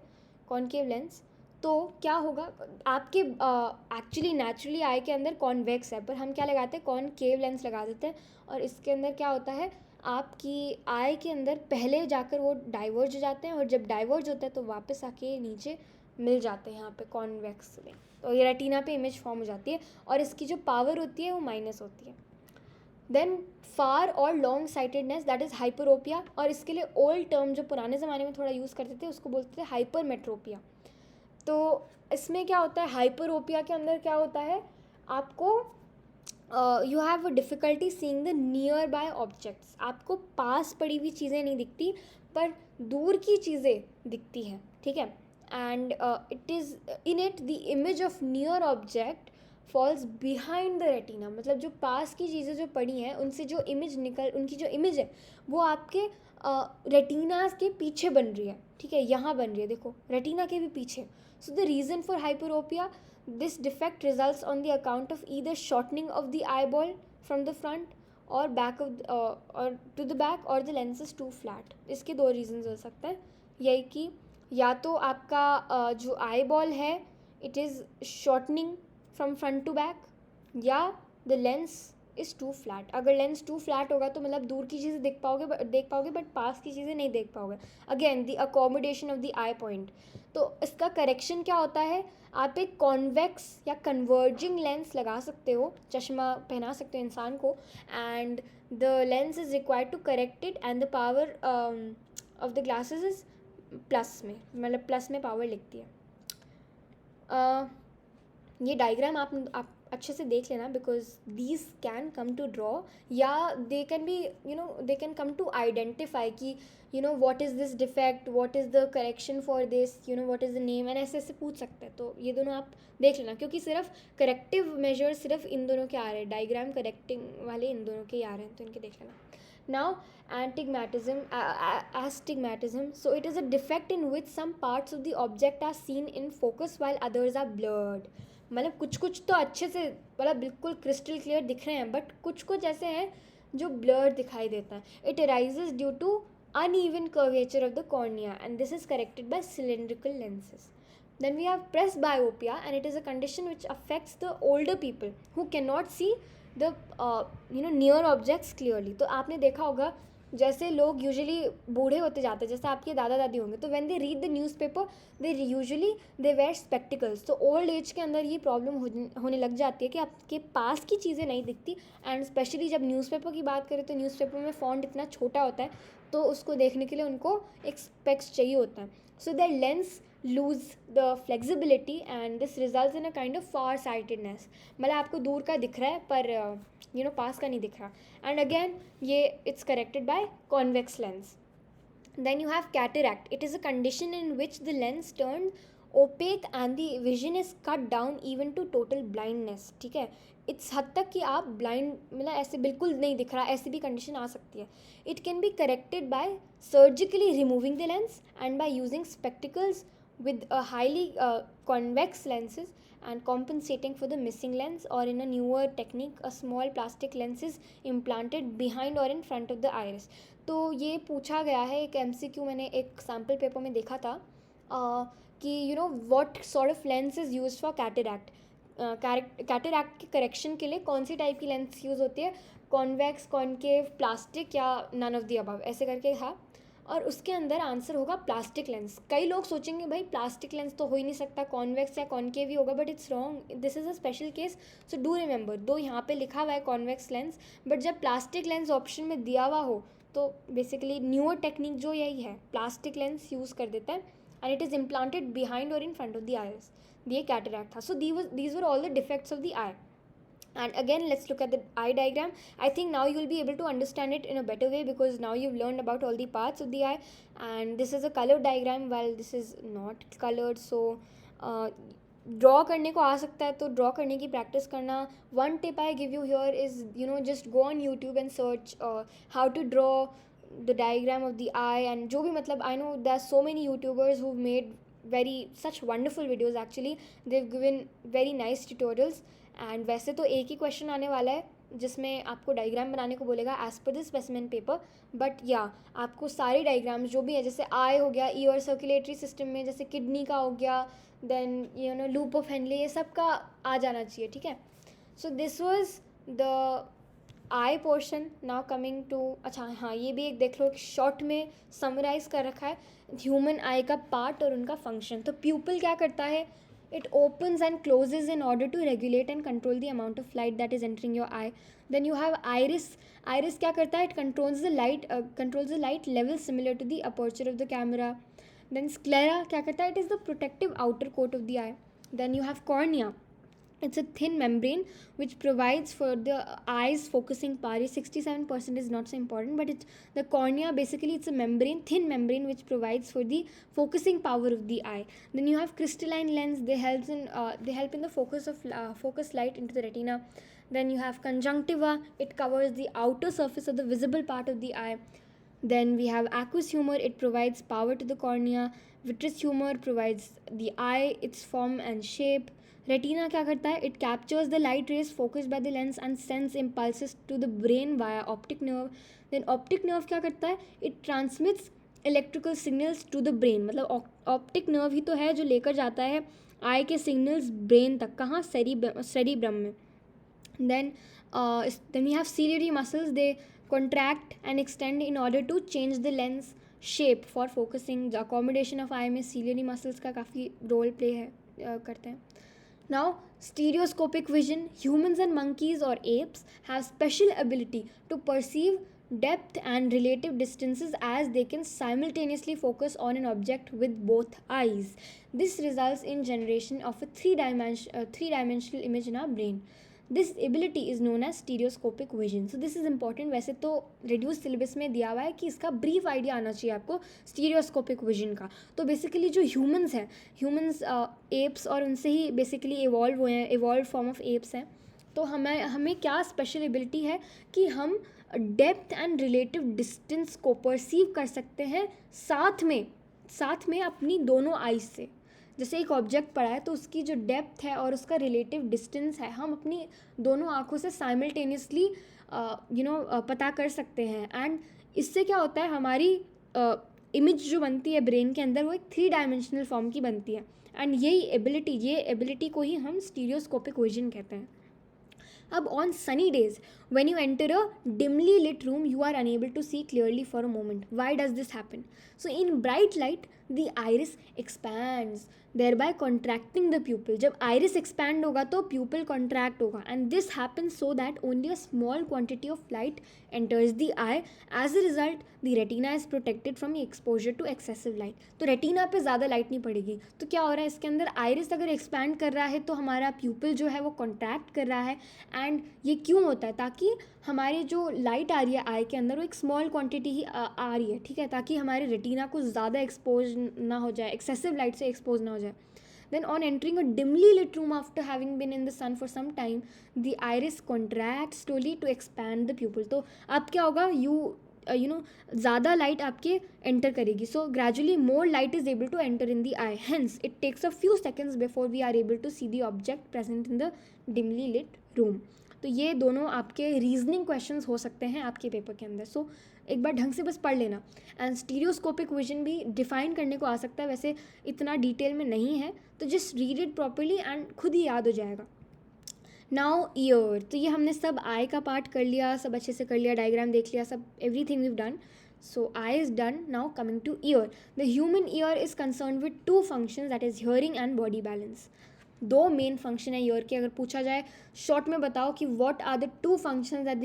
कॉन्केव लेंस, तो क्या होगा, आपके एक्चुअली नेचुरली आई के अंदर कॉन्वेक्स है, पर हम क्या लगाते हैं, कॉन्केव लेंस लगा देते हैं. और इसके अंदर क्या होता है, आपकी आई के अंदर पहले जाकर वो डाइवर्ज हो जाते हैं, और जब डाइवर्ज होता है तो वापस आके नीचे मिल जाते हैं यहाँ पे कॉन्वेक्स में. तो ये रेटिना पे इमेज फॉर्म हो जाती है, और इसकी जो पावर होती है वो माइनस होती है. देन फार और long sightedness, that is hyperopia. और इसके लिए ओल्ड टर्म जो पुराने ज़माने में थोड़ा यूज़ करते थे उसको बोलते थे हाइपरमेट्रोपिया. तो इसमें क्या होता है, हाइपरोपिया के अंदर क्या होता है, आपको you have a difficulty seeing the near by objects. आपको पास पड़ी हुई चीज़ें नहीं दिखती, पर दूर की चीज़ें दिखती हैं, ठीक है. And it is in it the image of near object falls behind the retina. मतलब जो पास की चीज़ें जो पड़ी हैं उनसे जो इमेज उनकी जो इमेज है वो आपके रेटिनास के पीछे बन रही है, ठीक है, यहाँ बन रही है, देखो रेटिना के भी पीछे. So the reason for hyperopia, this defect results on the account of either shortening of the I ball from the front और बैक ऑफ और टू द बैक, और the lens is too flat. इसके 2 reasons हो सकते हैं, यही कि या तो आपका जो आई बॉल है it is shortening from front to back, या the lens is too flat. अगर लेंस टू फ्लैट होगा तो मतलब दूर की चीज़ें देख पाओगे बट पास की चीज़ें नहीं देख पाओगे. Again the accommodation of the I point. तो इसका करेक्शन क्या होता है, आप एक कॉन्वेक्स या कन्वर्जिंग लेंस लगा सकते हो, चश्मा पहना सकते हो इंसान को, and the lens is required to correct it, and the power of the glasses is plus में, मतलब प्लस में पावर लिखती है. ये डायग्राम आप अच्छे से देख लेना, because these can come to draw, या they can be they can come to identify कि what is this defect, what is the correction for this, what is the name, and ऐसे ऐसे पूछ सकते हैं. तो ये दोनों आप देख लेना, क्योंकि सिर्फ करेक्टिव मेजर सिर्फ इन दोनों के आ रहे हैं, डायग्राम करेक्टिंग वाले इन दोनों के ही आ रहे हैं, तो इनके देख लेना. Now, astigmatism. So it is a defect in which some parts of the object are seen in focus while others are blurred. मतलब कुछ कुछ तो अच्छे से मतलब बिल्कुल क्रिस्टल क्लियर दिख रहे हैं, बट कुछ कुछ ऐसे हैं जो ब्लर दिखाई देता है. It arises due to uneven curvature of the cornea, and this is corrected by cylindrical lenses. Then we have presbyopia, and it is a condition which affects the older people who cannot see the near objects clearly. तो आपने देखा होगा जैसे लोग usually बूढ़े होते जाते हैं, जैसे आपके दादा दादी होंगे, तो when they read the newspaper they usually they wear spectacles. तो ओल्ड एज के अंदर ये प्रॉब्लम होने लग जाती है कि आपके पास की चीज़ें नहीं दिखती. एंड स्पेशली जब न्यूज़पेपर की बात करें तो न्यूज़पेपर में फॉन्ट इतना छोटा होता है, तो उसको देखने के लिए उनको एक स्पेक्स चाहिए होता है. So the lens lose the flexibility and this results in a kind of far sightedness. मतलब आपको दूर का दिख रहा है पर पास का नहीं दिख रहा. And again ये it's corrected by convex lens. Then you have cataract. It is a condition in which the lens turns opaque and the vision is cut down even to total blindness. ठीक है, इस हद तक कि आप blind मतलब ऐसे बिल्कुल नहीं दिख रहा, ऐसी भी कंडीशन आ सकती है. It can be corrected bye surgically removing the lens and by using spectacles with a highly convex lenses and compensating for the missing lens, or in a newer technique a small plastic lens is implanted behind or in front of the iris. तो ये पूछा गया है एक MCQ, मैंने एक sample paper में देखा था कि what sort of lens is used for cataract. Cataract के करेक्शन के लिए कौन सी टाइप की लेंस यूज़ होती है, कॉन्वेक्स, कॉन्केव, प्लास्टिक या नन ऑफ द अबव, ऐसे करके था. और उसके अंदर आंसर होगा प्लास्टिक लेंस. कई लोग सोचेंगे भाई प्लास्टिक लेंस तो हो ही नहीं सकता, कॉन्वेक्स या कॉन्केव ही होगा, but it's wrong. This is a special case. So do remember, दो यहाँ पे लिखा हुआ है कॉन्वेक्स लेंस, बट जब प्लास्टिक लेंस ऑप्शन में दिया हुआ हो तो बेसिकली न्यूअर टेक्निक जो यही है, प्लास्टिक लेंस यूज़ कर देता है and it is implanted behind और in front of the eyes. ये कैटरैक्ट था. So these were all the defects of the eye. And again, let's look at the eye diagram. I think now you will be able to understand it in a better way because now you've learned about all the parts of the eye. And this is a colored diagram while this is not colored. So draw करने को आ सकता है तो draw करने की practice करना. One tip I give you here is just go on YouTube and search how to draw the diagram of the eye. And जो भी मतलब I know there are so many YouTubers who made such wonderful videos. Actually they've given very nice tutorials. And वैसे तो एक ही question आने वाला है जिसमें आपको डायग्राम बनाने को बोलेगा as per the specimen paper, but या आपको सारे डायग्राम्स जो भी है, जैसे आई हो गया, ईयर सर्कुलेटरी सिस्टम में जैसे किडनी का हो गया, देन लूप ऑफ हेनले, ये सब का आ जाना चाहिए. ठीक है, so this was the eye portion. Now coming to, अच्छा हाँ ये भी एक देख लो, एक शॉर्ट में समराइज कर रखा है ह्यूमन आई का पार्ट और उनका फंक्शन. तो प्यूपल क्या करता है, it opens and closes in order to regulate and control the amount of light that is entering your eye. Then you have iris. Iris क्या करता है, it controls the light level similar to the aperture of the camera. Then sclera क्या करता है, it is the protective outer coat of the eye. Then you have cornea. It's a thin membrane which provides for the eye's focusing power. 67% is not so important, but it's the cornea, basically it's a membrane, thin membrane which provides for the focusing power of the eye. Then you have crystalline lens. They help in the focus light into the retina. Then you have conjunctiva. It covers the outer surface of the visible part of the eye. Then we have aqueous humor. It provides power to the cornea. Vitreous humor provides the eye, its form and shape. Retina क्या करता है, it captures the light rays focused by the lens and sends impulses to the brain via optic nerve. Then optic nerve क्या करता है, it transmits electrical signals to the brain. मतलब optic nerve ही तो है जो लेकर जाता है आई के सिग्नल्स ब्रेन तक. कहाँ, सेरिब्रम में. Then we have ciliary muscles. They contract and extend in order to change the lens shape for focusing. Accommodation of eye में सीलियरी मसल्स का काफ़ी रोल प्ले करते हैं. Now, stereoscopic vision. Humans and monkeys or apes have special ability to perceive depth and relative distances as they can simultaneously focus on an object with both eyes. This results in generation of a three-dimensional image in our brain. This ability is known as stereoscopic vision. So this is important. वैसे तो reduce syllabus में दिया हुआ है कि इसका brief idea आना चाहिए आपको स्टीरियोस्कोपिक विजन का. तो बेसिकली जो ह्यूमंस हैं, ह्यूमंस एप्स और उनसे ही बेसिकली इवॉल्व हुए हैं, इवॉल्व फॉर्म ऑफ एप्स हैं. तो हमें क्या स्पेशल एबिलिटी है कि हम डेप्थ एंड रिलेटिव डिस्टेंस को परसीव कर सकते हैं साथ में अपनी दोनों आइज से. जैसे एक ऑब्जेक्ट पड़ा है तो उसकी जो डेप्थ है और उसका रिलेटिव डिस्टेंस है हम अपनी दोनों आँखों से साइमल्टेनियसली पता कर सकते हैं. एंड इससे क्या होता है, हमारी इमेज जो बनती है ब्रेन के अंदर वो एक 3 डायमेंशनल फॉर्म की बनती है. एंड ये एबिलिटी को ही हम स्टीरियोस्कोपिक विजन कहते हैं. अब on Sunny days when you enter a dimly lit room you are unable to see clearly for a moment. Why does this happen? So in bright light the iris expands thereby contracting the pupil. जब iris expand होगा तो pupil contract होगा and this happens so that only a small quantity of light enters the eye. As a result the retina is protected from exposure to excessive light. तो retina पे ज़्यादा light नहीं पड़ेगी. तो क्या हो रहा है इसके अंदर, iris अगर expand कर रहा है तो हमारा pupil जो है वो contract कर रहा है. एंड ये क्यों होता है? ताकि हमारे जो लाइट आ रही है आई के अंदर वो एक स्मॉल क्वांटिटी ही आ रही है, ठीक है, ताकि हमारे रेटिना को ज़्यादा एक्सपोज ना हो जाए, एक्सेसिव लाइट से एक्सपोज ना हो जाए. Then on entering a dimly lit room after having been in the sun for some time, the iris contracts slowly to expand the pupil. तो अब क्या होगा, ज़्यादा लाइट आपके एंटर करेगी. So gradually more light is able to enter in the eye. Hence it takes a few seconds before we are able to see the object present in the dimly lit room. तो ये दोनों आपके reasoning questions हो सकते हैं आपके paper के अंदर. सो एक बार ढंग से बस पढ़ लेना. एंड स्टीरियोस्कोपिक विजन भी डिफाइन करने को आ सकता है, वैसे इतना डिटेल में नहीं है, तो just read it properly and खुद ही याद हो जाएगा. Now year. तो ये हमने सब आई का पार्ट कर लिया, सब अच्छे से कर लिया, डायग्राम देख लिया, सब everything we've done. So eye is done. Now coming to ear. The human ear is concern with 2 functions, that is hearing and body balance. 2 main function है ईयर के. अगर पूछा जाए शॉर्ट में बताओ कि what are the 2 functions that the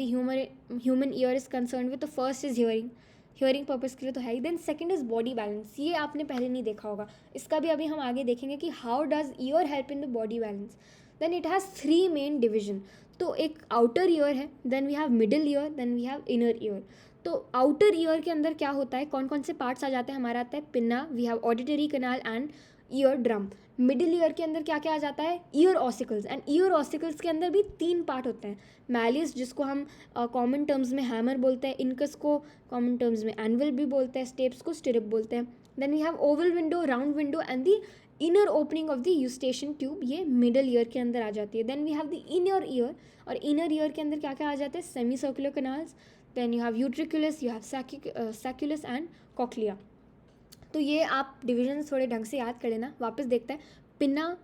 human ear is concern with, तो first is hearing purpose के लिए तो है ही. Then second is body balance. ये आपने पहले नहीं देखा होगा, इसका भी अभी हम आगे देखेंगे कि how does ear help in the body balance. Then it has 3 main division. तो एक आउटर ईयर है, then we have middle ear, then we have inner ear. तो आउटर ईयर के अंदर क्या होता है, कौन कौन से पार्ट्स आ जाते हैं, हमारा आता है pinna, we have auditory canal and ear drum. Middle ear के अंदर क्या क्या आ जाता है, ear ossicles. And ear ossicles के अंदर भी 3 पार्ट होते हैं. मैलिस जिसको हम कॉमन टर्म्स में हैमर बोलते हैं, इनकस को कॉमन टर्म्स में एनवल भी बोलते हैं, स्टेप्स को स्टिरप बोलते हैं. Then we have oval window, round window and the inner opening of the eustachian tube, ये मिडल ईयर के अंदर आ जाती है. Then we have the inner ear, और इनर ईयर के अंदर क्या क्या आ जाते हैं, semi circular canals, then you have utriculus, you have sacculus and cochlea. तो ये आप डिविजन थोड़े ढंग से याद कर लेना. वापस देखते हैं. Pinna,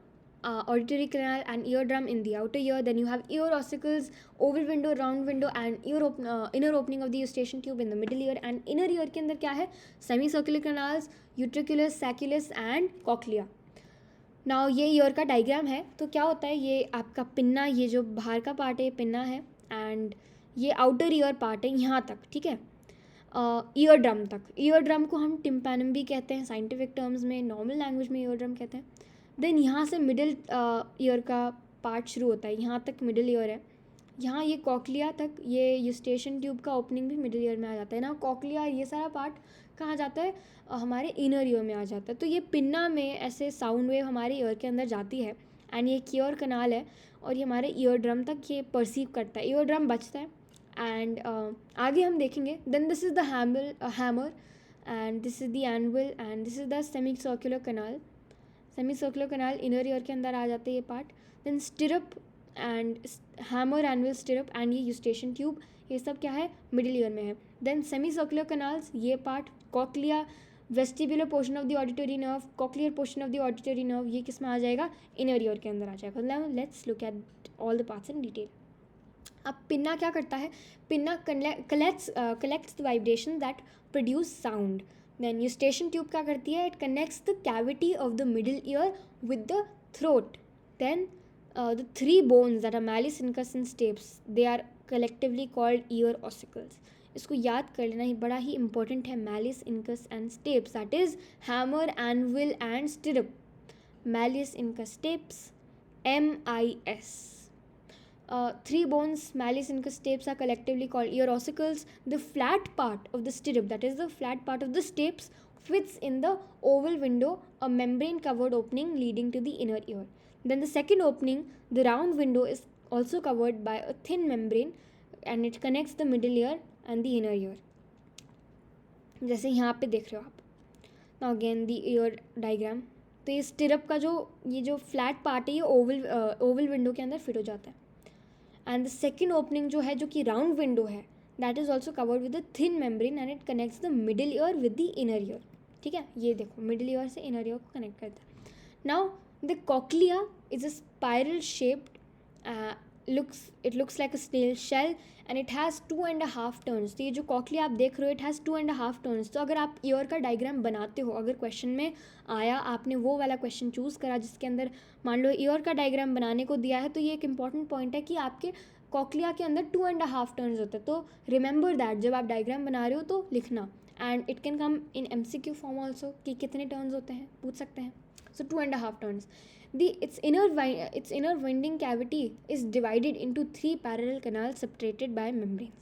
auditory canal and ear drum in the outer ear. Then you have ear ossicles, oval window, round window and inner opening of the eustachian tube in the middle ear. And inner ear के अंदर क्या है, semi circular canals, utriculus, sacculus and cochlea. Now ये ear का diagram है. तो क्या होता है, ये आपका पिन्ना, ये जो बाहर का पार्ट है पिन्ना है, एंड ये आउटर ईयर पार्ट है यहाँ तक, ठीक है, ईयर ड्रम तक. ईयर ड्रम को हम टिम्पैनम भी कहते हैं साइंटिफिक टर्म्स में, नॉर्मल लैंग्वेज में ईयर ड्रम कहते हैं. देन यहाँ से मिडिल ईयर का पार्ट शुरू होता है, यहाँ तक मिडिल ईयर है. यहाँ ये कॉक्लिया तक, ये यूस्टेशन ट्यूब का ओपनिंग भी मिडिल ईयर में आ जाता है ना. कॉक्लिया ये सारा पार्ट कहाँ जाता है, हमारे इनर ईयर में आ जाता है. तो ये पिन्ना में ऐसे साउंड वेव हमारे ईयर के अंदर जाती है, एंड ये ईयर कनाल है, और ये हमारे ईयर ड्रम तक ये परसीव करता है. ईयर ड्रम बचता है, एंड आगे हम देखेंगे. Then this is the hammer and this is the anvil and this is the semi circular canal inner ear के अंदर आ जाते हैं ये part. Then stirrup and hammer, anvil, stirrup and ये यूस्टेशन ट्यूब, ये सब क्या है, मिडिल ईयर में है. देन सेमी सर्कुलर कनाल्स, ये part, cochlea, vestibular portion of the auditory nerve, cochlear portion of the auditory nerve, ये किस में आ जाएगा, इनर ईयर के अंदर आ जाएगा. Let's look at all the parts in detail. अब पिन्ना क्या करता है, pinna collects the vibration that produce sound. Then eustachian tube क्या करती है, it connects the cavity of the middle ear with the throat. Then the 3 bones that are malleus, incus and stapes, they are collectively called ear ossicles. इसको याद कर लेना, ही बड़ा ही important है. Malice, incus and steps, that is hammer, anvil and stirrup. Malice, incus, steps, MIS. Three bones, malleus, incus, stapes, are collectively called ear ossicles. The flat part of the stirrup, that is the flat part of the stapes, fits in the oval window, a membrane covered opening leading to the inner ear. Then the second opening, the round window, is also covered by a thin membrane and it connects the middle ear and the inner ear. जैसे यहाँ पे देख रहे हो आप. Now again the ear diagram. तो ये stirrup का ये जो फ्लैट पार्ट है ये ओवल विंडो के अंदर फिट हो जाता है. एंड द सेकेंड ओपनिंग जो है, जो कि राउंड विंडो है, that is also covered with the thin membrane and it connects the middle ear with the inner year. ठीक है, ये देखो मिडिल ईयर से इनर ईयर को कनेक्ट करता है. Now the cochlea is a spiral shaped, it looks like a snail shell and it has 2.5 turns. तो ये जो कॉक्लिया आप देख रहे हो, इट हैज़ 2.5 turns. तो अगर आप ईयर का डायग्राम बनाते हो, अगर क्वेश्चन में आया, आपने वो वाला क्वेश्चन चूज़ करा जिसके अंदर मान लो ईयर का डायग्राम बनाने को दिया है, तो ये एक इंपॉर्टेंट पॉइंट है कि आपके कॉक्लिया के अंदर 2.5 turns होते हैं. तो रिमेंबर दैट, जब आप डायग्राम बना रहे हो तो लिखना. And it can come in MCQ form also कि कितने टर्न्स होते हैं, पूछ सकते हैं. सो 2.5 turns. Its inner winding cavity is divided into 3 parallel canals separated by membranes.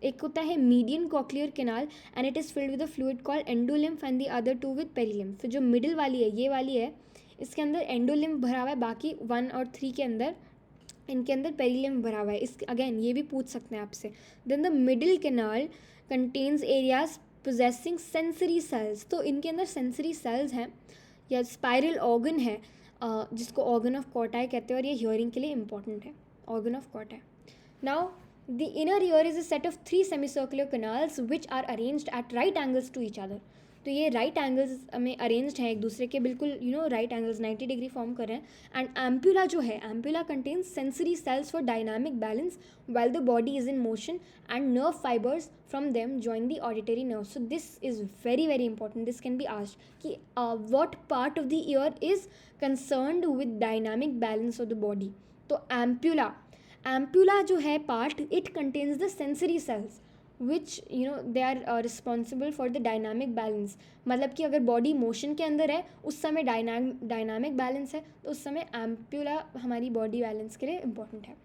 एक होता है median cochlear canal and it is filled with a fluid called endolymph and the other two with perilymph. फिर जो middle वाली है, ये वाली है, इसके अंदर endolymph भरा हुआ है, बाकी 1 और 3 के अंदर इनके अंदर पेरिलियम भरा हुआ है. इस अगेन ये भी पूछ सकते हैं आपसे. Then the middle canal contains areas possessing sensory cells. तो इनके अंदर सेंसरी सेल्स हैं या स्पाइरल ऑर्गन है, जिसको ऑर्गन ऑफ कॉटाई कहते हैं, और ये हियरिंग के लिए इंपॉर्टेंट है, organ of Corti. Now the inner ear is a set of 3 semicircular canals which are arranged at right angles to each other. तो ये राइट एंगल्स में अरेंज्ड हैं एक दूसरे के, बिल्कुल राइट एंगल्स 90 डिग्री फॉर्म कर रहे हैं. एंड एम्प्यूला जो है, ampulla contains sensory sales for dynamic balance while the body is in motion and nerve fibers from them join the auditory nerve. So this is very very important. This can be asked कि what part of the ear is concerned with dynamic balance of the body. तो ampulla जो है part, it contains the sensory cells which they are responsible for the dynamic balance. मतलब कि अगर body motion के अंदर है उस समय डायनामिक बैलेंस है, तो उस समय एम्प्यूला हमारी बॉडी बैलेंस के लिए इम्पॉर्टेंट है.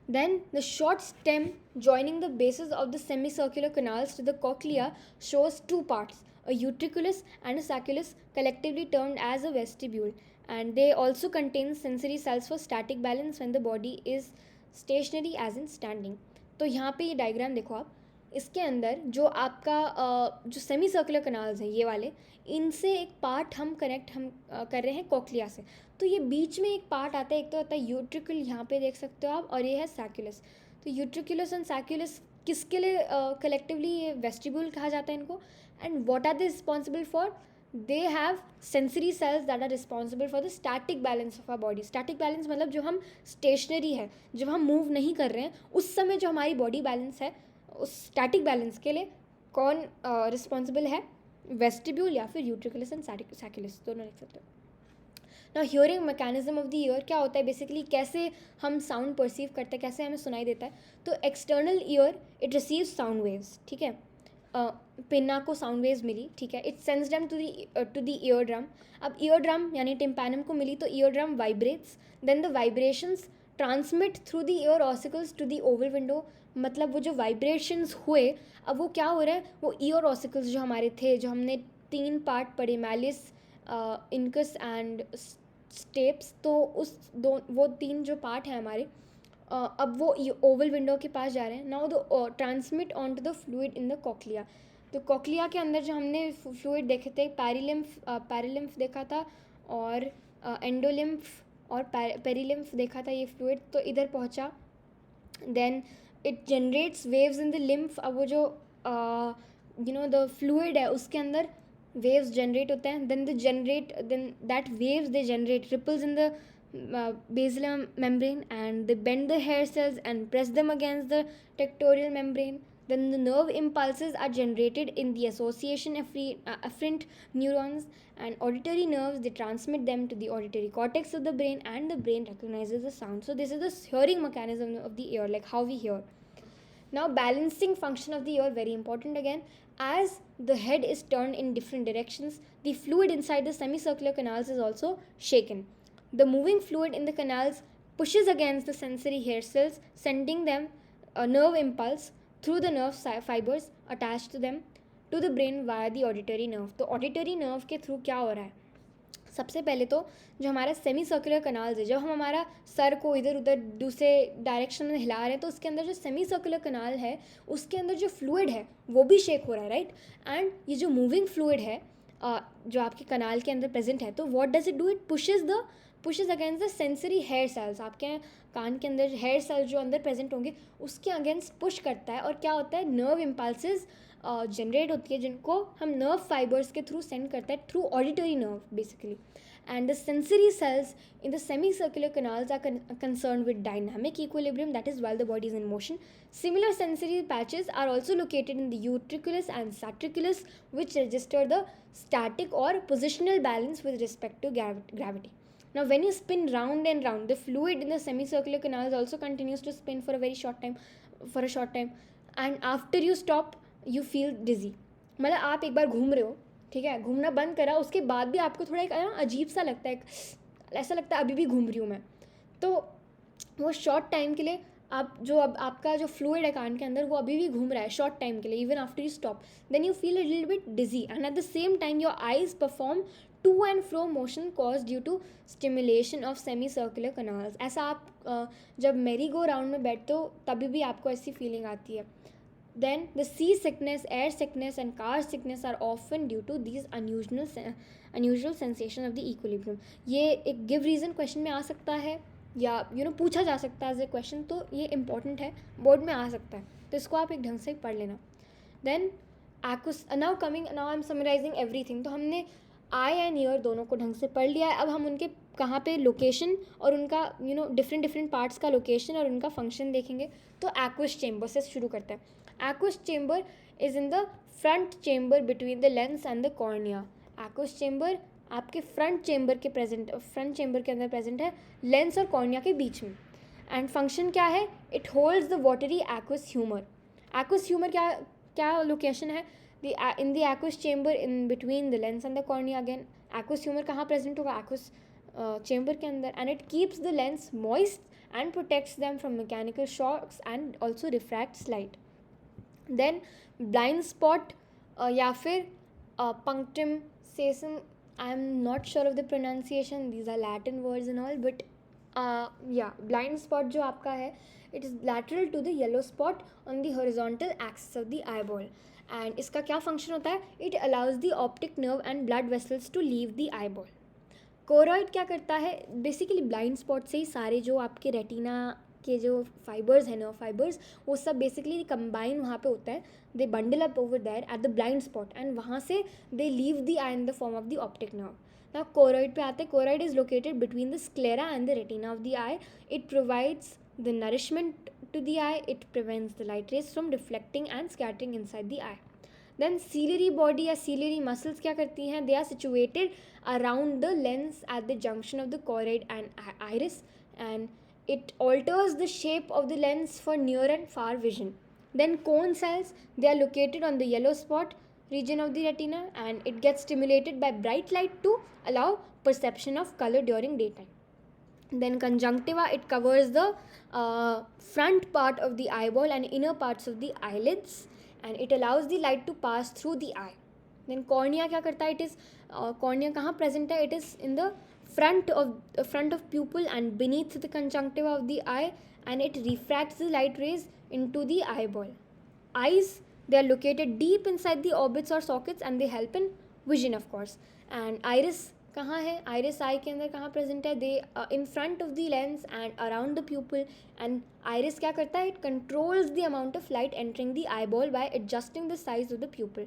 Then the short stem joining the bases of the semicircular canals to the cochlea shows 2 parts, a utriculus and a sacculus, collectively termed as a vestibule, and they also contain sensory cells for static balance when the body is stationary as in standing. तो यहाँ पे ये diagram देखो आप, इसके अंदर जो आपका जो सेमी सर्कुलर कनाल्स हैं ये वाले, इनसे एक पार्ट हम कनेक्ट कर रहे हैं कॉक्लिया से. तो ये बीच में एक पार्ट आता है, एक तो होता है यूट्रिकल, यहाँ पे देख सकते हो आप, और ये है सैक्युलस. तो यूट्रिकुलस एंड सैक्युलस किसके लिए कलेक्टिवली ये वेस्टिब्यूल कहा जाता है इनको. And what are they responsible for? They have sensory cells that are responsible for the static balance of our body. Static balance मतलब जो हम स्टेशनरी है, जब हम मूव नहीं कर रहे हैं उस समय जो हमारी बॉडी बैलेंस है, उस स्टैटिक बैलेंस के लिए कौन रिस्पॉन्सिबल है? वेस्टिब्यूल या फिर यूट्रिकुलस एंड सैक्युलस, दोनों लिख सकते हो. Now hearing mechanism of the year क्या होता है बेसिकली, कैसे हम साउंड परसीव करते हैं, कैसे हमें सुनाई देता है. तो external ear it receive sound waves. ठीक है, पिन्ना को साउंड वेव्स मिली, ठीक है, it sends them to the ear drum. अब ईयर ड्रम यानी टिम्पैनम को मिली, तो ear drum vibrates, then the vibrations transmit through the ear ossicles to the oval window. मतलब वो जो वाइब्रेशंस हुए, अब वो क्या हो रहा है, वो ईयर ऑसिकल्स जो हमारे थे, जो हमने 3 पार्ट पढ़े, मैलिस, इनकस एंड स्टेप्स, तो वो 3 जो पार्ट हैं हमारे, अब वो ओवल विंडो के पास जा रहे हैं. Now the transmit on to the fluid in the cochlea. तो कॉक्लिया के अंदर जो हमने फ्लूइड देखे थे, पैरिलिम्फ देखा था, और एंडोलिम्फ और पेरिलिम्फ देखा था, ये फ्लूइड तो इधर पहुंचा. Then it generates waves in the lymph. अब वो जो द फ्लूइड है उसके अंदर waves generate होते हैं. then that waves they generate ripples in the basilar membrane, and they bend the hair cells and press them against the tectorial membrane. Then the nerve impulses are generated in the association afferent neurons and auditory nerves. They transmit them to the auditory cortex of the brain, and the brain recognizes the sound. So this is the hearing mechanism of the ear, like how we hear. Now balancing function of the ear, very important again. As the head is turned in different directions, the fluid inside the semicircular canals is also shaken. The moving fluid in the canals pushes against the sensory hair cells, sending them a nerve impulse through the nerve fibers attached to them to the brain via the auditory nerve. तो auditory nerve के through क्या हो रहा है? सबसे पहले तो जो हमारा सेमी सर्कुलर कनाल्स है, जब हम हमारा सर को इधर उधर दूसरे डायरेक्शन में हिला रहे हैं तो उसके अंदर जो सेमी सर्कुलर कनाल है उसके अंदर जो फ्लूइड है वो भी शेक हो रहा है, राइट. एंड ये जो मूविंग फ्लूइड है जो आपके कनाल के अंदर प्रेजेंट है, तो what does it do? It pushes against the sensory hair cells. आपके कान के अंदर हेयर सेल्स जो अंदर प्रेजेंट होंगे उसके अगेंस्ट पुश करता है, और क्या होता है, नर्व इम्पल्सेस जनरेट होती है जिनको हम नर्व फाइबर्स के थ्रू सेंड करते हैं through auditory nerve basically. And the sensory cells in the semicircular canals are concerned with dynamic equilibrium, that is while the body is in motion. Similar sensory patches are also located in the utriculus and satriculus, which register the static or positional balance with respect to gravity. Now when you spin round and round, the fluid in the semicircular canals also continues to spin for a short time, and after you stop you feel dizzy. मतलब आप एक बार घूम रहे हो, ठीक है, घूमना बंद करा, उसके बाद भी आपको थोड़ा एक अजीब सा लगता है, ऐसा लगता है अभी भी घूम रही हूँ मैं. तो वो शॉर्ट टाइम के लिए आप जो अब आपका जो फ्लूइड है कान के अंदर वो अभी भी घूम रहा है शॉर्ट टाइम के लिए, even after you stop, then you feel a little bit dizzy and at the same time your eyes perform to and fro motion cause due to stimulation of semi circular canals. ऐसा आप जब मेरी go round में बैठते हो तभी भी आपको ऐसी फीलिंग आती है. Then the sea sickness, air sickness and car sickness are often due to these unusual sensation of the equilibrium. ये एक give reason question में आ सकता है या पूछा जा सकता है एज ए क्वेश्चन, तो ये important है, बोर्ड में आ सकता है, तो इसको आप एक ढंग से पढ़ लेना. Then now I'm summarizing everything. तो हमने आई एंड ईयर दोनों को ढंग से पढ़ लिया है. अब हम उनके कहाँ पे लोकेशन और उनका डिफरेंट पार्ट्स का लोकेशन और उनका फंक्शन देखेंगे. तो एक्वस चेम्बर से शुरू करते हैं. Aqueous chamber is in the front chamber between the lens and the cornea. Aqueous chamber आपके फ्रंट चेम्बर के अंदर प्रेजेंट है, लेंस और कॉर्निया के बीच में. एंड फंक्शन क्या है? It holds the watery aqueous humour. Aqueous humour क्या लोकेशन है? in the aqueous chamber in between the lens and the cornea. Again aqueous humor कहाँ present होगा? aqueous chamber के अंदर, and it keeps the lens moist and protects them from mechanical shocks and also refracts light. Then blind spot या फिर punctum sesum, I am not sure of the pronunciation, these are Latin words and all, but blind spot जो आपका है, it is lateral to the yellow spot on the horizontal axis of the eyeball. And इसका क्या function होता है? It allows the optic nerve and blood vessels to leave the eyeball. Choroid क्या करता है? बेसिकली ब्लाइंड स्पॉट से ही सारे जो आपके रेटिना के जो फाइबर्स हैं, नर्व फाइबर्स, वो सब बेसिकली कंबाइन वहाँ पे होता है. They bundle up over there at the blind spot and वहाँ से they leave the eye in the form of the optic nerve. Now choroid पे आते हैं. Choroid is located between the sclera and the retina of the eye. It provides the nourishment to the eye. It prevents the light rays from reflecting and scattering inside the eye. Then ciliary body या ciliary muscles क्या करती हैं? They are situated around the lens at the junction of the choroid and iris, and it alters the shape of the lens for near and far vision. Then cone cells, they are located on the yellow spot region of the retina, and it gets stimulated by bright light to allow perception of color during daytime. Then conjunctiva, it covers the front part of the eyeball and inner parts of the eyelids, and it allows the light to pass through the eye. Then cornea क्या करता है? It is cornea कहाँ present है? It is in the front of pupil and beneath the conjunctiva of the eye, and it refracts the light rays into the eyeball. Eyes, they are located deep inside the orbits or sockets, and they help in vision of course. And iris कहाँ है? Iris आई के अंदर कहाँ present है? They in front of the lens and around the pupil. And iris क्या करता है? It controls the amount of light entering the eye ball by adjusting the size of the pupil.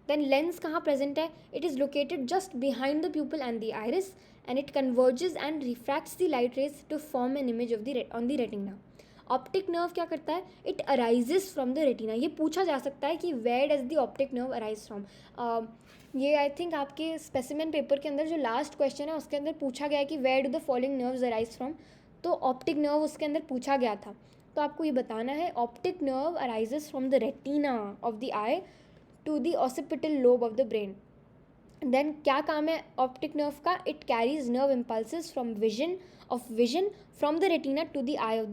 Then lens कहाँ present है? It is located just behind the pupil and the iris, and it converges and refracts the light rays to form an image on the retina. Optic nerve क्या करता है? It arises from the retina. ये पूछा जा सकता है कि where does the optic nerve arise from. ये आई थिंक आपके स्पेसिमेन पेपर के अंदर जो लास्ट क्वेश्चन है उसके अंदर पूछा गया है कि where do the following nerves arise from. तो ऑप्टिक नर्व उसके अंदर पूछा गया था. तो आपको ये बताना है optic nerve arises from the retina of the eye to the occipital lobe of the brain. Then क्या काम है ऑप्टिक नर्व का? It carries nerve impulses from vision from the retina to the eye of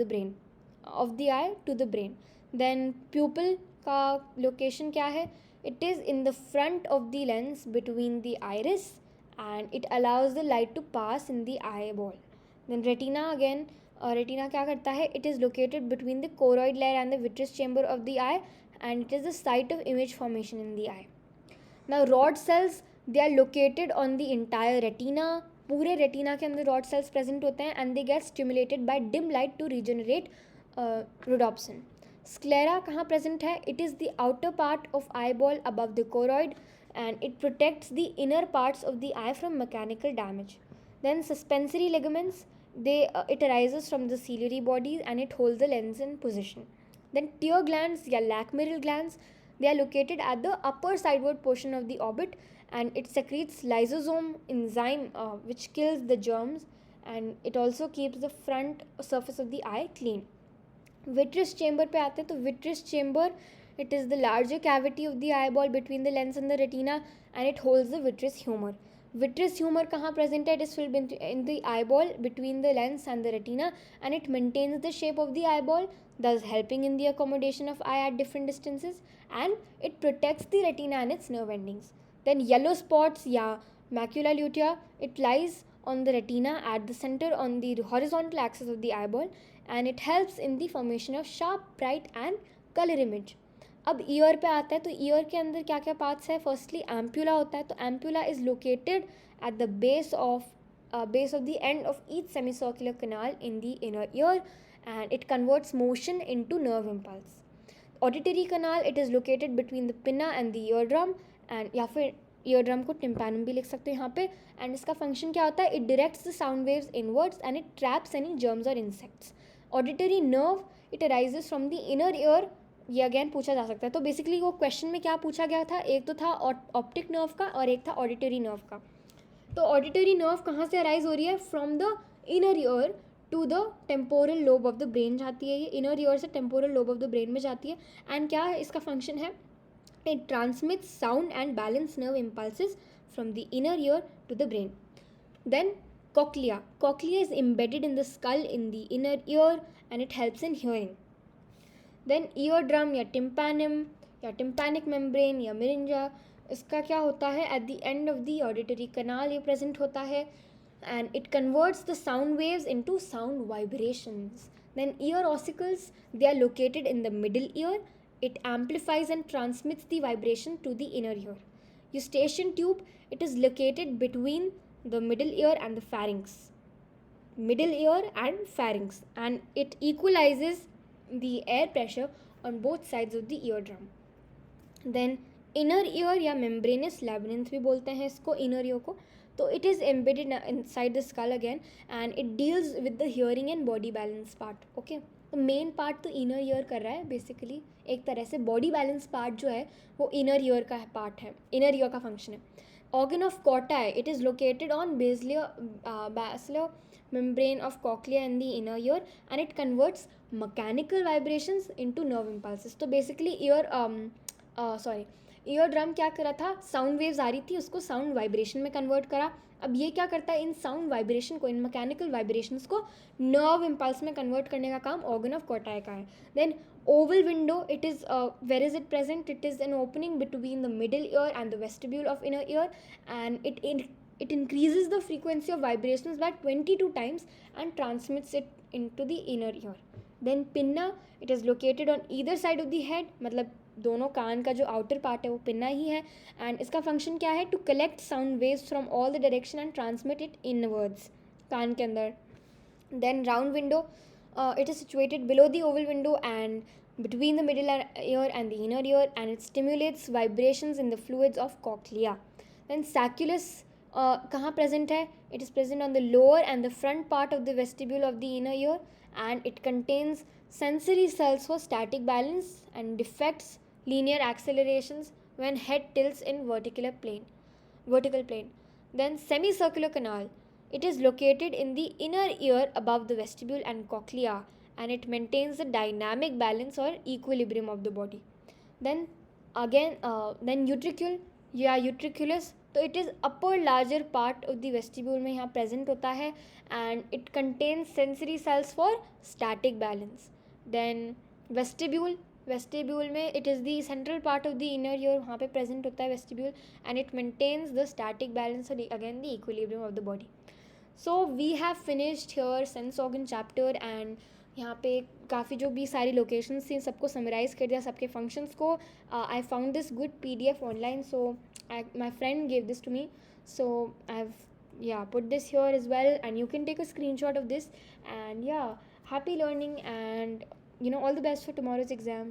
the eye to the brain. Then pupil का location क्या है? It is in the front of the lens between the iris and it allows the light to pass in the I ball. Then retina again, retina क्या करता है? It is located between the choroid layer and the vitreous chamber of the eye and it is the site of image formation in the eye. Now rod cells, they are located on the entire retina. पूरे retina के अंदर rod cells present होते हैं and they get stimulated by dim light to regenerate rhodopsin. Sclera कहाँ present है? It is the outer part of eye ball above the choroid and it protects the inner parts of the eye from mechanical damage. Then suspensory ligaments, it arises from the ciliary bodies and it holds the lens in position. Then tear glands या lacrimal glands, they are located at the upper sideward portion of the orbit and it secretes lysosome enzyme which kills the germs and it also keeps the front surface of the eye clean. Vitreous chamber पे आते हैं तो vitreous chamber, it is the larger cavity of the eyeball between the lens and the retina and it holds the vitreous humor. Vitreous humor कहाँ present है? It is filled in the eyeball between the lens and the retina and it maintains the shape of the eyeball, thus helping in the accommodation of eye at different distances and it protects the retina and its nerve endings. Then yellow spots या macula lutea, it lies on the retina at the center on the horizontal axis of the eyeball and it helps in the formation of sharp, bright and color image. अब year पे आता है तो year के अंदर क्या क्या parts है? फर्स्टली एम्प्यूला होता है, तो ampulla is located at the base of the end of each semi circular canal in the inner ear and it converts motion into nerve impulse. Auditory canal, it is located between the pinna and the ear drum and या फिर ear drum को tympanum भी लिख सकते हो यहाँ पे. And इसका फंक्शन क्या होता है? It directs the sound waves inwards and it traps any germs और insects. Auditory nerve, it arises from the inner ear, ये अगेन पूछा जा सकता है. तो बेसिकली वो क्वेश्चन में क्या पूछा गया था? एक तो था ऑप्टिक नर्व का और एक था ऑडिटरी नर्व का. तो ऑडिटरी नर्व कहाँ से अराइज हो रही है? From the inner ear to the temporal lobe of the brain जाती है. ये इनर ईयर से temporal lobe of the brain में जाती है. एंड क्या इसका फंक्शन है? It transmits sound and balance nerve impulses from the inner ear to the brain. Then cochlea. Cochlea is embedded in the skull in the inner ear and it helps in hearing. Then ear drum या tympanum या tympanic membrane या myringa, इसका क्या होता है? At the end of the auditory canal ये present होता है and it converts the sound waves into sound vibrations. Then ear ossicles, they are located in the middle ear, it amplifies and transmits the vibration to the inner ear. Eustachian tube, it is located between the middle ear and the pharynx. Middle ear and pharynx and it equalizes the air pressure on both sides of the eardrum. Then inner ear या membranous labyrinth भी बोलते हैं इसको, inner ear को. तो it is embedded inside the skull again and it deals with the hearing and body balance part. Okay, तो main part तो inner ear कर रहा है बेसिकली. एक तरह से बॉडी बैलेंस पार्ट जो है वो इनर ईयर का पार्ट है, इनर ईयर का फंक्शन है. Organ of Corti, it is located on basilar membrane of cochlea in the inner ear and it converts mechanical vibrations into nerve impulses. तो basically ear drum क्या करा था? Sound waves आ रही थी, उसको sound vibration में convert करा. अब ये क्या करता है? इन साउंड वाइब्रेशन को, इन मैकेनिकल वाइब्रेशंस को नर्व इम्पल्स में कन्वर्ट करने का काम ऑर्गन ऑफ कोटाई का है. Then oval window, it is where is it present? It is an opening between the middle ear and the vestibule of inner ear and it increases the frequency of vibrations by 22 times and transmits it into the inner ear. Then pinna, it is located on either side of the head, मतलब दोनों कान का जो outer part है वो pinna ही है and इसका function क्या है? To collect sound waves from all the direction and transmit it inwards कान के अंदर. Then round window, it is situated below the oval window and between the middle ear and the inner ear and it stimulates vibrations in the fluids of cochlea. Then sacculus, कहाँ present है? It is present on the lower and the front part of the vestibule of the inner ear and it contains sensory cells for static balance and defects linear accelerations when head tilts in vertical plane. Then semicircular canal, it is located in the inner ear above the vestibule and cochlea and it maintains the dynamic balance or equilibrium of the body. Then again, then utricule या utriculus, तो it is upper larger part of the vestibule में यहाँ present होता है, and it contains sensory cells for static balance. Then vestibule, vestibule में it is the central part of the inner ear, वहाँ पे present होता है vestibule, and it maintains the static balance और again the equilibrium of the body. So we have finished hear sense organ chapter, and यहाँ पे काफ़ी जो भी सारी लोकेशंस थी सबको समराइज़ कर दिया, सबके फंक्शंस को. I found this good PDF online, so my friend gave this to me, so I have put this here as well, and you can take a screenshot of this. And happy learning, and all the best for tomorrow's exam.